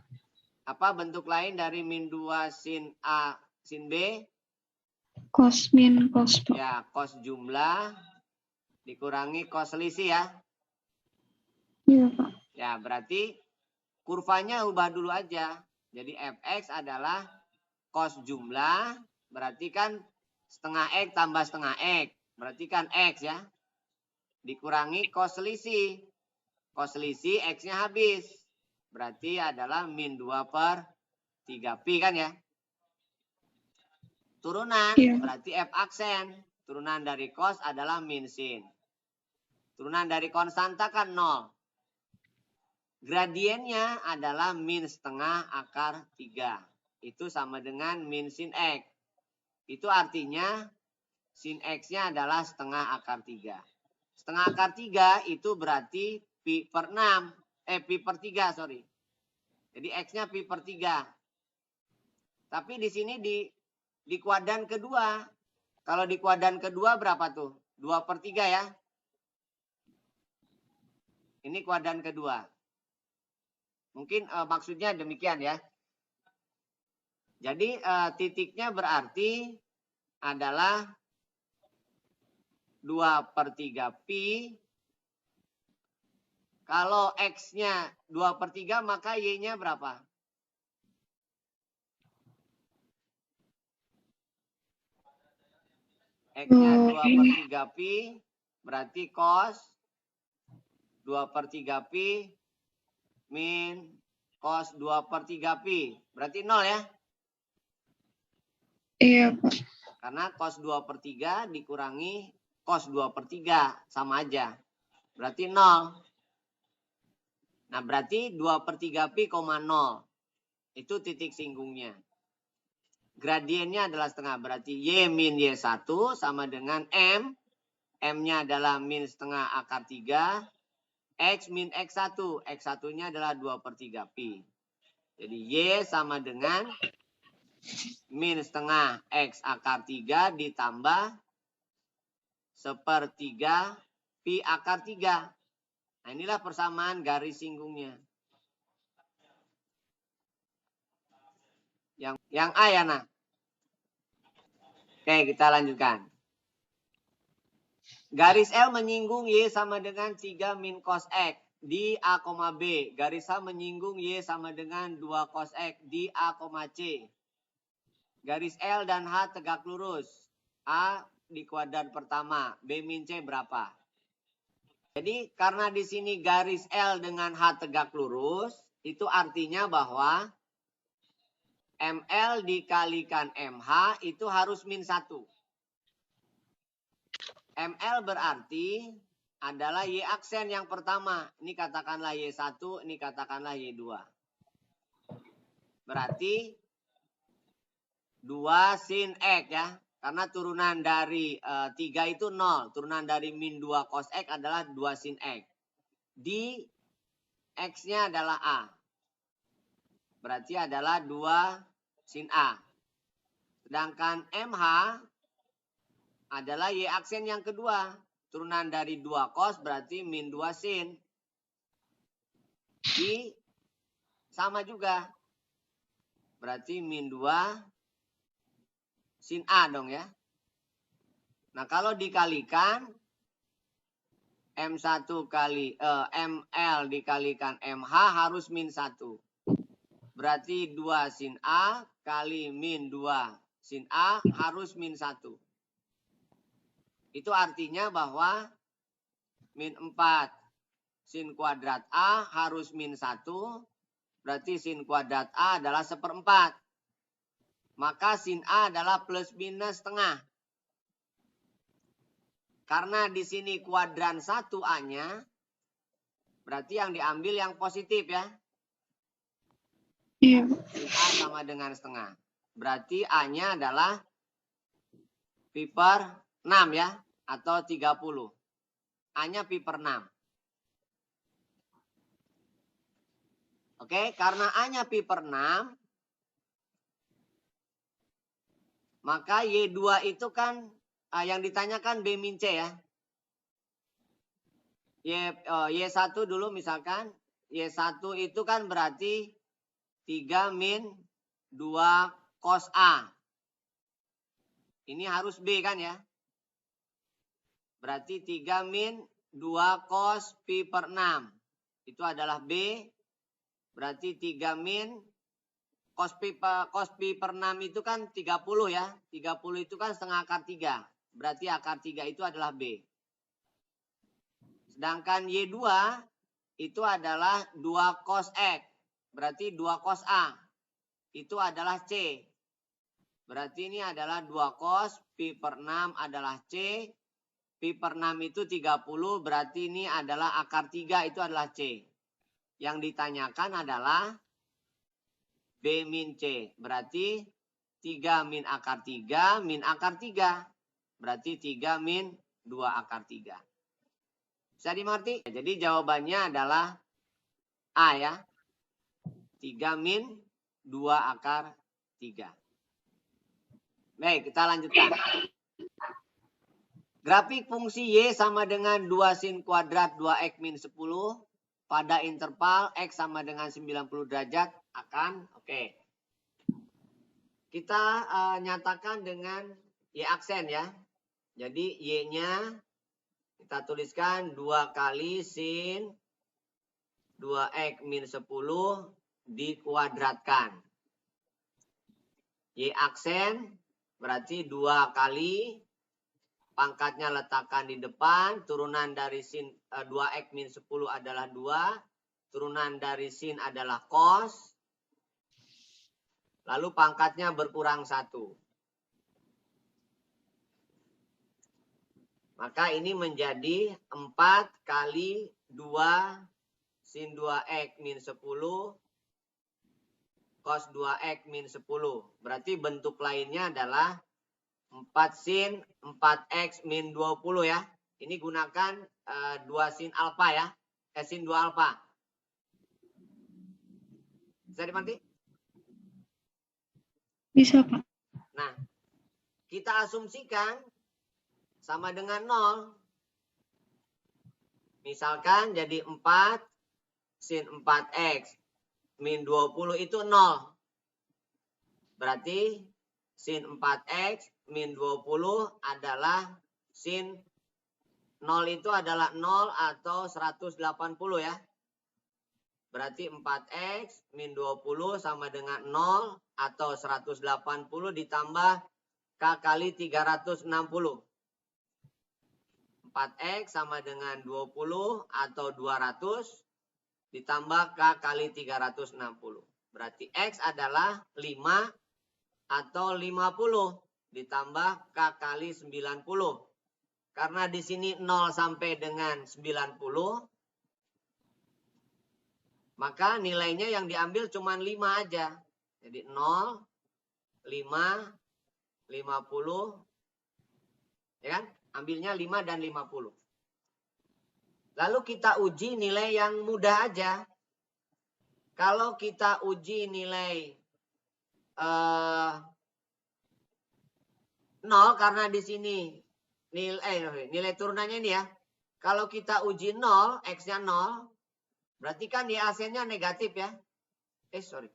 Apa bentuk lain dari min 2 sin A sin B? Cos min cos, Pak. Ya, cos jumlah dikurangi cos selisih ya. Iya, Pak. Ya, berarti kurvanya ubah dulu aja. Jadi fx adalah cos jumlah, berarti kan setengah X tambah setengah X. Berarti kan X ya. Dikurangi cos selisih. Cos selisih X-nya habis. Berarti adalah min 2/3 pi kan ya. Turunan Iya. berarti F aksen. Turunan dari cos adalah min sin. Turunan dari konstanta kan 0. Gradiennya adalah min setengah akar 3. Itu sama dengan min sin X. Itu artinya sin X-nya adalah setengah akar 3. Setengah akar 3 itu berarti pi per 6. Pi per 3, sorry. Jadi X-nya pi per 3. Tapi di sini di kuadran kedua. Kalau di kuadran kedua berapa tuh? 2/3 ya. Ini kuadran kedua. Mungkin maksudnya demikian ya. Jadi titiknya berarti adalah 2/3 pi. Kalau X-nya 2/3 maka Y-nya berapa? X-nya 2/3 pi berarti cos 2/3 pi min cos 2/3 pi. Berarti 0 ya? Iya, Pak. Karena cos 2/3 dikurangi cos 2/3 sama aja. Berarti 0. Nah, berarti 2/3 pi, 0. Itu titik singgungnya. Gradiennya adalah setengah. Berarti Y min Y1 sama dengan M. M-nya adalah min setengah akar 3. X min X1. X1-nya adalah 2/3 pi. Jadi Y sama dengan min setengah X akar 3 ditambah 1/3 pi akar 3. Nah, inilah persamaan garis singgungnya. Yang A ya, nah. Oke, kita lanjutkan. Garis L menyinggung Y sama dengan 3 min cos X di A, B. Garis H menyinggung Y sama dengan 2 cos X di A, C. Garis L dan H tegak lurus. A di kuadran pertama, B min C berapa? Jadi karena di sini garis L dengan H tegak lurus, itu artinya bahwa ML dikalikan MH itu harus min 1. ML berarti adalah Y aksen yang pertama. Ini katakanlah Y1, ini katakanlah Y2. Berarti 2 sin X ya. Karena turunan dari 3 itu 0. Turunan dari min 2 cos X adalah 2 sin X. Di X-nya adalah A. Berarti adalah 2 sin A. Sedangkan MH adalah Y aksen yang kedua. Turunan dari 2 cos berarti min 2 sin. I sama juga. Berarti min 2 sin A dong ya. Nah kalau dikalikan M1 kali ML dikalikan MH harus min 1. Berarti 2 sin A kali min 2 sin A harus min 1. Itu artinya bahwa min 4 sin kuadrat A harus min 1. Berarti sin kuadrat A adalah 1/4. Maka sin A adalah plus minus setengah. Karena di sini kuadran 1A-nya, berarti yang diambil yang positif ya. Iya. Sin A sama dengan setengah. Berarti A-nya adalah pi per 6 ya. Atau 30. A-nya pi per 6. Oke, karena A-nya pi per 6, maka Y2 itu kan yang ditanyakan B min C ya. Y1 dulu misalkan. Y1 itu kan berarti 3 min 2 cos A. Ini harus B kan ya. Berarti 3 min 2 cos pi per 6. Itu adalah B. Berarti 3 min cos pi per 6 itu kan 30 ya. 30 itu kan setengah akar 3. Berarti akar 3 itu adalah B. Sedangkan Y2 itu adalah 2 cos X. Berarti 2 cos A. Itu adalah C. Berarti ini adalah 2 cos pi per 6 adalah C. Pi per 6 itu 30. Berarti ini adalah akar 3 itu adalah C. Yang ditanyakan adalah B min C. Berarti 3 min akar 3 min akar 3. Berarti 3 min 2 akar 3. Bisa dimengerti? Jadi jawabannya adalah A ya. 3 min 2 akar 3. Baik, kita lanjutkan. Grafik fungsi Y sama dengan 2 sin kuadrat 2X min 10 pada interval X sama dengan 90 derajat akan, oke. Kita nyatakan dengan Y aksen ya. Jadi Y-nya kita tuliskan 2 kali sin 2X min 10 dikuadratkan. Y aksen berarti 2 kali. Pangkatnya letakkan di depan. Turunan dari sin 2X min 10 adalah 2. Turunan dari sin adalah cos. Lalu pangkatnya berkurang 1. Maka ini menjadi 4 kali 2 sin 2X min 10 cos 2X min 10. Berarti bentuk lainnya adalah 4 sin 4X min 20 ya. Ini gunakan 2 sin alfa ya. Sin 2 alfa. Bisa dimengerti? Bisa, Pak. Nah, kita asumsikan sama dengan 0. Misalkan jadi 4 sin 4X min 20 itu 0. Berarti sin 4X min 20 adalah sin 0 itu adalah 0 atau 180 ya. Berarti 4X min 20 sama dengan 0 atau 180 ditambah K kali 360. 4X sama dengan 20 atau 200 ditambah K kali 360. Berarti X adalah 5 atau 50 ditambah K kali 90. Karena di sini 0 sampai dengan 90, maka nilainya yang diambil cuma 5 aja. Jadi 0, 5, 50. Ya kan? Ambilnya 5 dan 50. Lalu kita uji nilai yang mudah aja. Kalau kita uji nilai 0 karena di sini nilai turunannya ini ya. Kalau kita uji 0, X-nya 0, berarti kan di AC-nya negatif ya. Sorry.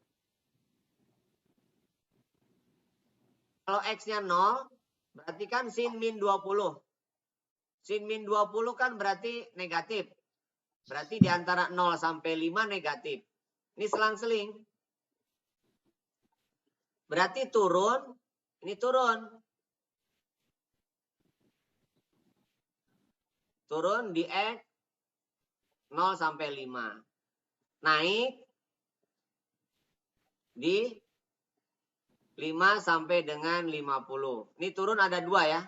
Kalau X-nya 0, berarti kan sin min 20. Sin min 20 kan berarti negatif. Berarti di antara 0 sampai 5 negatif. Ini selang-seling. Berarti turun, ini turun. Turun di X 0 sampai 5. Naik di 5 sampai dengan 50. Ini turun ada 2 ya.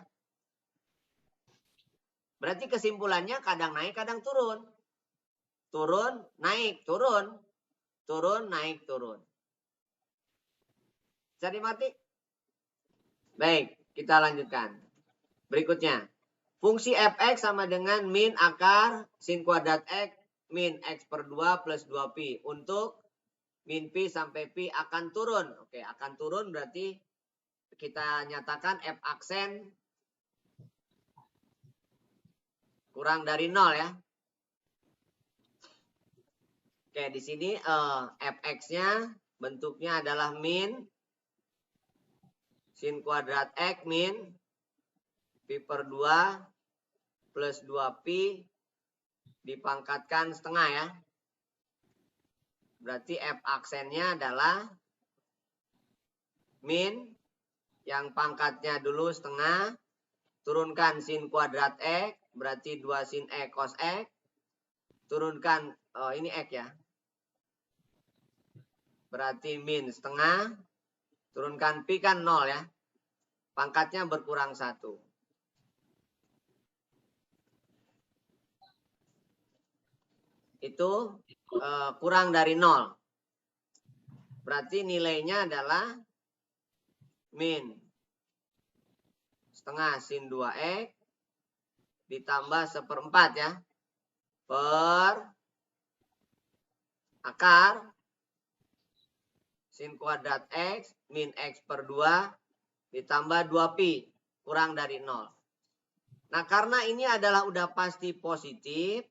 Berarti kesimpulannya kadang naik, kadang turun. Turun, naik, turun. Turun, naik, turun. Bisa dimengerti? Baik, kita lanjutkan. Berikutnya. Fungsi fx sama dengan min akar sin kuadrat x min x per 2 plus 2pi. Untuk min pi sampai pi akan turun. Oke, akan turun berarti kita nyatakan f aksen kurang dari 0 ya. Oke, di sini fx-nya bentuknya adalah min sin kuadrat x min pi per 2 plus 2pi dipangkatkan setengah ya. Berarti f aksennya adalah min yang pangkatnya dulu setengah, turunkan sin kuadrat x, berarti 2 sin x cos x, turunkan, ini x ya, berarti min setengah, turunkan pi kan 0 ya, pangkatnya berkurang 1. Itu kurang dari 0. Berarti nilainya adalah min setengah sin 2x ditambah 1/4 ya. Per akar sin kuadrat x min x per 2 ditambah 2pi kurang dari 0. Nah, karena ini adalah udah pasti positif,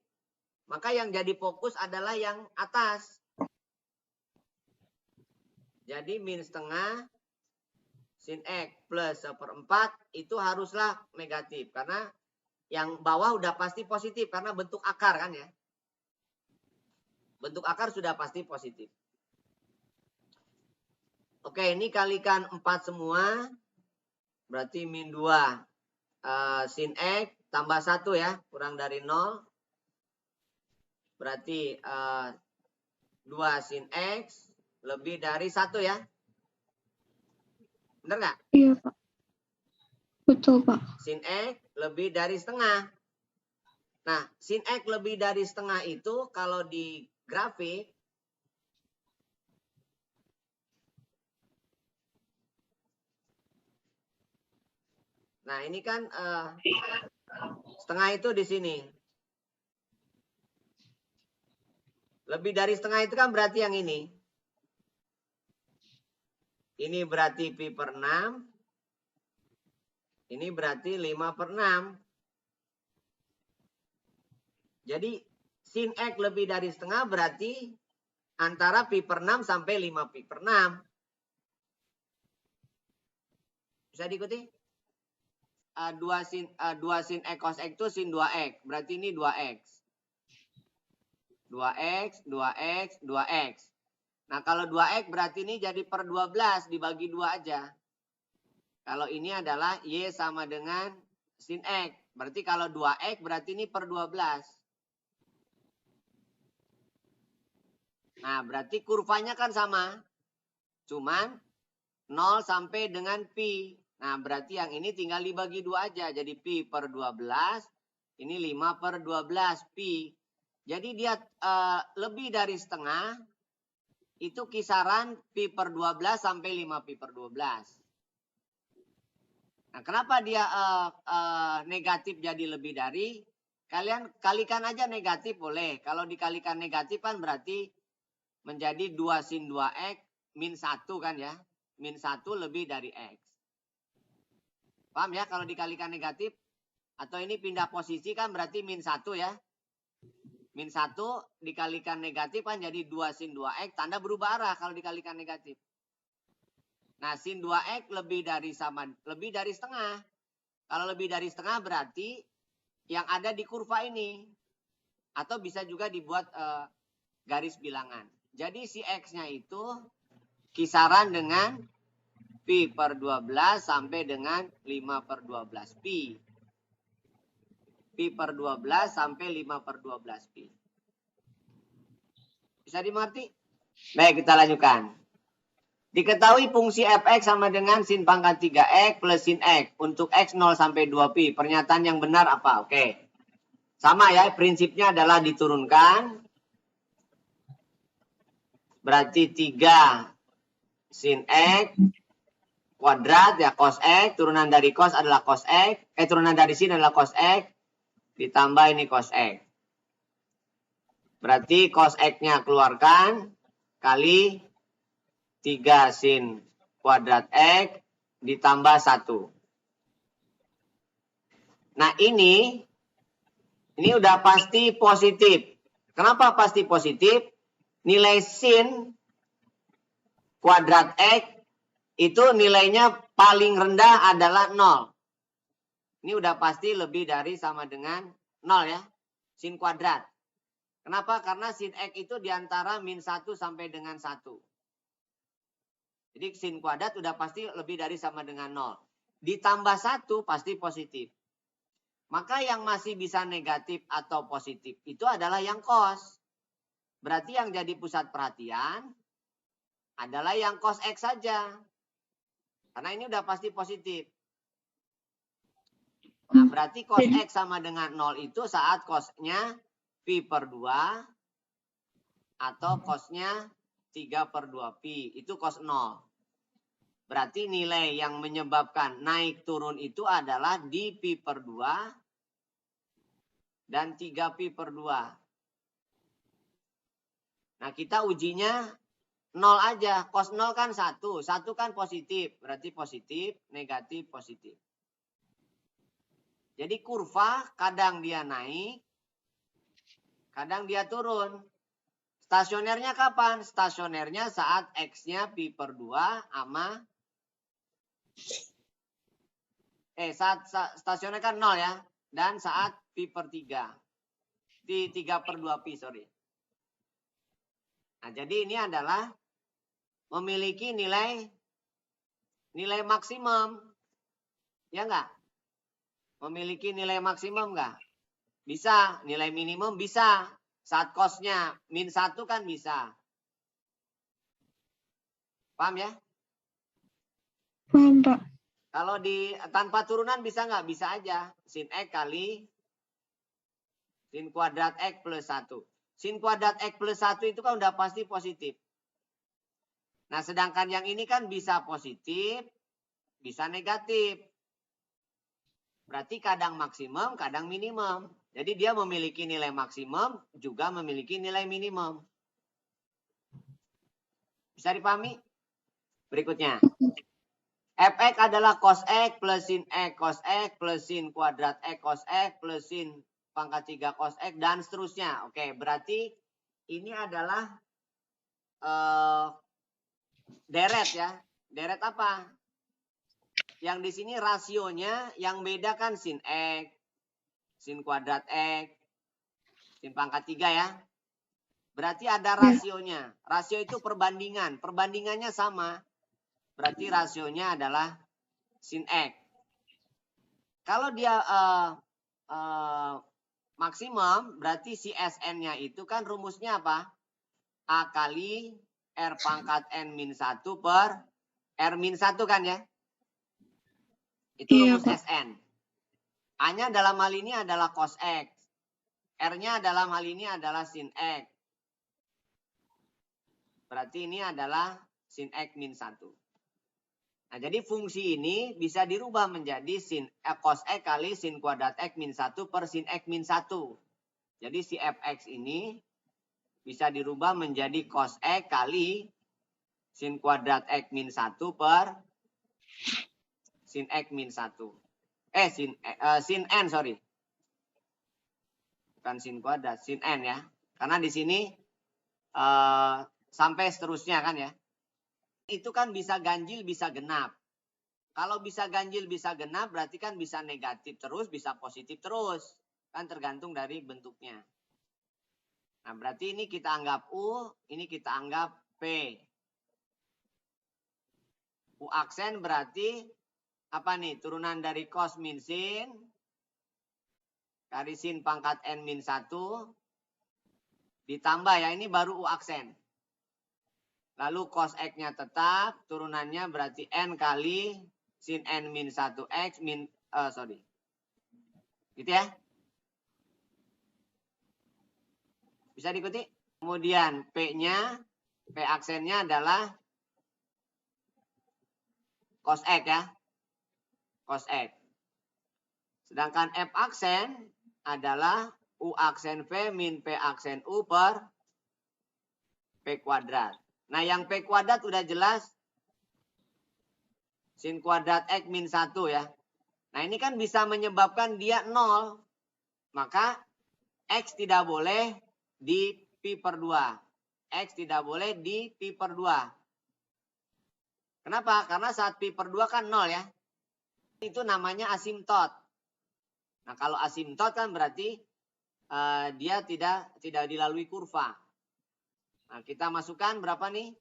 maka yang jadi fokus adalah yang atas. Jadi min setengah sin x plus 1/4 itu haruslah negatif. Karena yang bawah udah pasti positif karena bentuk akar kan ya. Bentuk akar sudah pasti positif. Oke, ini kalikan 4 semua. Berarti min 2 sin x tambah 1 ya. Kurang dari 0. Berarti 2 sin x lebih dari 1 ya. Benar nggak? Iya, Pak. Betul, Pak. Sin x lebih dari setengah. Nah, sin x lebih dari setengah itu kalau di grafik, nah ini kan setengah itu di sini. Lebih dari setengah itu kan berarti yang ini. Ini berarti pi per 6. Ini berarti 5 per 6. Jadi sin x lebih dari setengah berarti antara pi per 6 sampai 5 pi per 6. Bisa diikuti? 2 sin x cos x itu sin 2x. Berarti ini 2x. 2x, 2x, 2x. Nah, kalau 2x berarti ini jadi per 12 dibagi 2 aja. Kalau ini adalah y sama dengan sin x. Berarti kalau 2x berarti ini per 12. Nah, berarti kurvanya kan sama. Cuman 0 sampai dengan pi. Nah, berarti yang ini tinggal dibagi 2 aja. Jadi pi per 12. Ini 5 per 12 pi. Jadi dia lebih dari setengah. Itu kisaran pi per 12 sampai 5 pi per 12. Nah, kenapa dia negatif jadi lebih dari? Kalian kalikan aja negatif boleh. Kalau dikalikan negatif kan berarti menjadi 2 sin 2x min 1 kan ya. min 1 lebih dari X. Paham ya kalau dikalikan negatif? Atau ini pindah posisi kan berarti min 1 ya. Min 1 dikalikan negatif kan jadi 2 sin 2X. Tanda berubah arah kalau dikalikan negatif. Nah sin 2X lebih dari setengah. Kalau lebih dari setengah berarti yang ada di kurva ini. Atau bisa juga dibuat garis bilangan. Jadi si X-nya itu kisaran dengan pi per 12 sampai dengan 5 per 12 pi. Pi per 12 sampai 5 per 12 pi. Bisa dimengerti? Baik, kita lanjutkan. Diketahui fungsi fx sama dengan sin pangkat 3x plus sin x. Untuk x 0 sampai 2 pi. Pernyataan yang benar apa? Oke. Sama ya, prinsipnya adalah diturunkan. Berarti 3 sin x kuadrat ya cos x. Turunan dari cos adalah cos x. Turunan dari sin adalah cos x. Ditambah ini cos x. Berarti cos x-nya keluarkan. Kali 3 sin kuadrat x ditambah 1. Nah ini udah pasti positif. Kenapa pasti positif? Nilai sin kuadrat x itu nilainya paling rendah adalah 0. Ini udah pasti lebih dari sama dengan 0 ya. Sin kuadrat. Kenapa? Karena sin x itu diantara min 1 sampai dengan 1. Jadi sin kuadrat udah pasti lebih dari sama dengan 0. Ditambah 1 pasti positif. Maka yang masih bisa negatif atau positif itu adalah yang cos. Berarti yang jadi pusat perhatian adalah yang cos x saja. Karena ini udah pasti positif. Nah, berarti cos x sama dengan 0 itu saat cosnya pi per 2 atau cosnya 3 per 2 pi. Itu cos 0. Berarti nilai yang menyebabkan naik turun itu adalah di pi per 2 dan 3 pi per 2. Nah, kita ujinya 0 aja. Cos 0 kan 1. 1 kan positif. Berarti positif, negatif, positif. Jadi kurva kadang dia naik, kadang dia turun. Stasionernya kapan? Stasionernya saat X-nya pi per 2 sama saat stasioner kan 0 ya. Dan saat pi per 3. Di 3 per 2 pi, sorry. Nah, jadi ini adalah memiliki nilai maksimum. Ya enggak? Memiliki nilai maksimum enggak? Bisa. Nilai minimum bisa. Saat cosnya min 1 kan bisa. Paham ya? Paham, Pak. Kalau tanpa turunan bisa nggak? Bisa aja. Sin X kali sin kuadrat X plus 1. Sin kuadrat X plus 1 itu kan udah pasti positif. Nah, sedangkan yang ini kan bisa positif, bisa negatif. Berarti kadang maksimum, kadang minimum. Jadi dia memiliki nilai maksimum, juga memiliki nilai minimum. Bisa dipahami? Berikutnya. Fx adalah cos X plus sin X cos X plus sin kuadrat X cos X plus sin pangkat 3 cos X dan seterusnya. Oke, berarti ini adalah deret ya. Deret apa? Yang di sini rasionya yang beda kan sin X, sin kuadrat X, sin pangkat 3 ya. Berarti ada rasionya. Rasio itu perbandingan. Perbandingannya sama. Berarti rasionya adalah sin X. Kalau dia maksimum, berarti si Sn-nya itu kan rumusnya apa? A kali R pangkat N min 1 per R min 1 kan ya? Itu rumus Sn. A-nya dalam hal ini adalah cos X. R-nya dalam hal ini adalah sin X. Berarti ini adalah sin X min 1. Nah, jadi fungsi ini bisa dirubah menjadi sin cos X kali sin kuadrat X min 1 per sin X min 1. Jadi si Fx ini bisa dirubah menjadi cos X kali sin kuadrat X min 1 per sin X min 1. Sin N, sorry. Bukan sin kuadrat, sin N ya. Karena di sini sampai seterusnya kan ya. Itu kan bisa ganjil, bisa genap. Kalau bisa ganjil, bisa genap, berarti kan bisa negatif terus, bisa positif terus. Kan tergantung dari bentuknya. Nah, berarti ini kita anggap U, ini kita anggap P. U aksen berarti apa nih? Turunan dari cos min sin, kali sin pangkat N min 1, ditambah ya, ini baru U aksen. Lalu cos X-nya tetap, turunannya berarti N kali sin N min 1X min, gitu ya. Bisa diikuti? Kemudian P-nya, P aksennya adalah cos X ya. Cos X. Sedangkan F aksen adalah U aksen P min P aksen U per P kuadrat. Nah, yang P kuadrat udah jelas. Sin kuadrat X min 1 ya. Nah, ini kan bisa menyebabkan dia 0. Maka X tidak boleh di pi per 2. X tidak boleh di pi per 2. Kenapa? Karena saat pi per 2 kan 0 ya. Itu namanya asimtot. Nah, kalau asimtot kan berarti dia tidak dilalui kurva. Nah, kita masukkan berapa nih?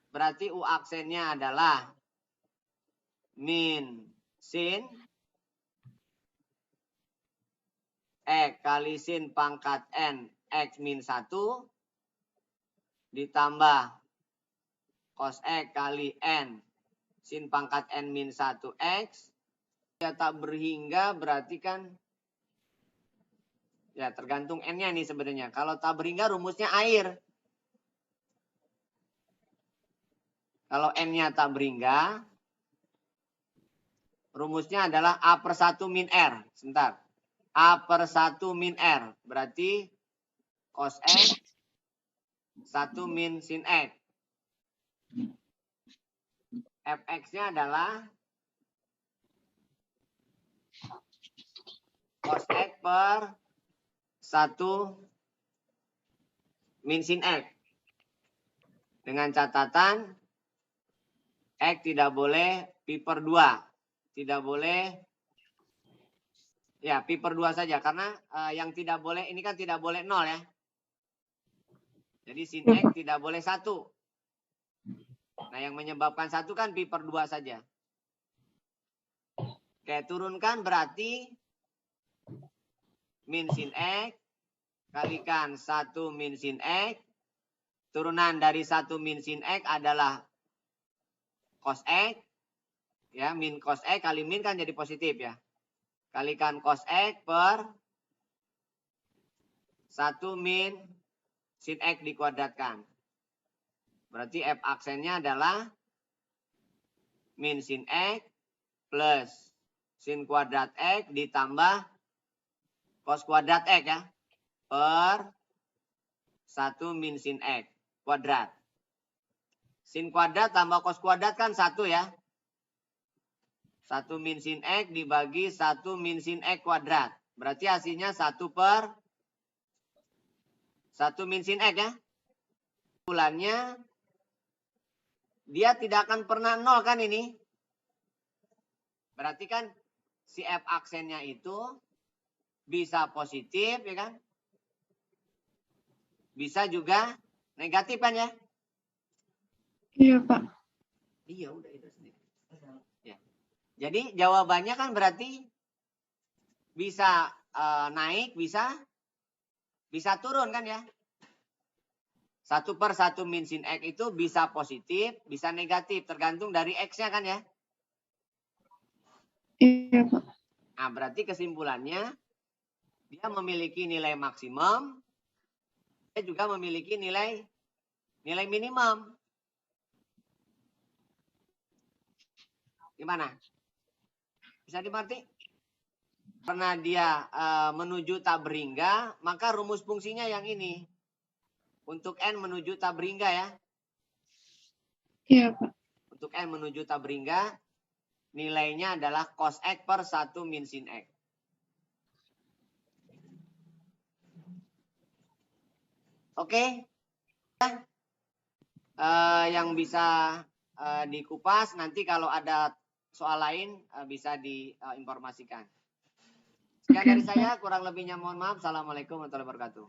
Berarti U aksennya adalah min sin X kali sin pangkat N X min 1 ditambah cos X kali N sin pangkat N min 1X. Ya tak berhingga berarti kan ya tergantung N-nya nih sebenarnya. Kalau tak berhingga rumusnya air. Kalau N-nya tak berhingga, rumusnya adalah A per 1 min R. Sebentar. A per 1 min R. Berarti cos X 1 min sin X. Fx-nya adalah cos X per 1 min sin X. Dengan catatan X tidak boleh pi per 2. Tidak boleh, ya pi per 2 saja. Karena yang tidak boleh, ini kan tidak boleh 0 ya. Jadi sin X tidak boleh 1. Nah, yang menyebabkan 1 kan pi per 2 saja. Oke, turunkan berarti min sin X kalikan 1 min sin X. Turunan dari 1 min sin X adalah cos X. Ya, min cos X kali min kan jadi positif ya. Kalikan cos X per 1 min sin X dikuadratkan. Berarti F aksennya adalah min sin X plus sin kuadrat X ditambah cos kuadrat X ya. Per 1 min sin X kuadrat. Sin kuadrat tambah cos kuadrat kan 1 ya. 1 min sin X dibagi 1 min sin X kuadrat. Berarti hasilnya 1 per 1 min sin X ya. Bulannya dia tidak akan pernah 0 kan ini. Berarti kan si F aksennya itu bisa positif ya kan. Bisa juga negatif kan ya. Iya, Pak. Iya, udah itu sendiri. Ya. Jadi jawabannya kan berarti bisa naik, bisa turun kan ya. 1 per 1 min sin X itu bisa positif, bisa negatif. Tergantung dari X-nya kan ya. Iya, Pak. Nah, berarti kesimpulannya dia memiliki nilai maksimum. Dia juga memiliki nilai minimum. Gimana? Bisa dimengerti? Karena dia menuju tak berhingga, maka rumus fungsinya yang ini. Untuk N menuju tak berhingga ya. Iya, Pak. Untuk N menuju tabringga, nilainya adalah cos X per 1 min sin X. Oke. Yang bisa dikupas, nanti kalau ada soal lain bisa diinformasikan. Sekian dari saya, kurang lebihnya mohon maaf. Assalamualaikum warahmatullahi wabarakatuh.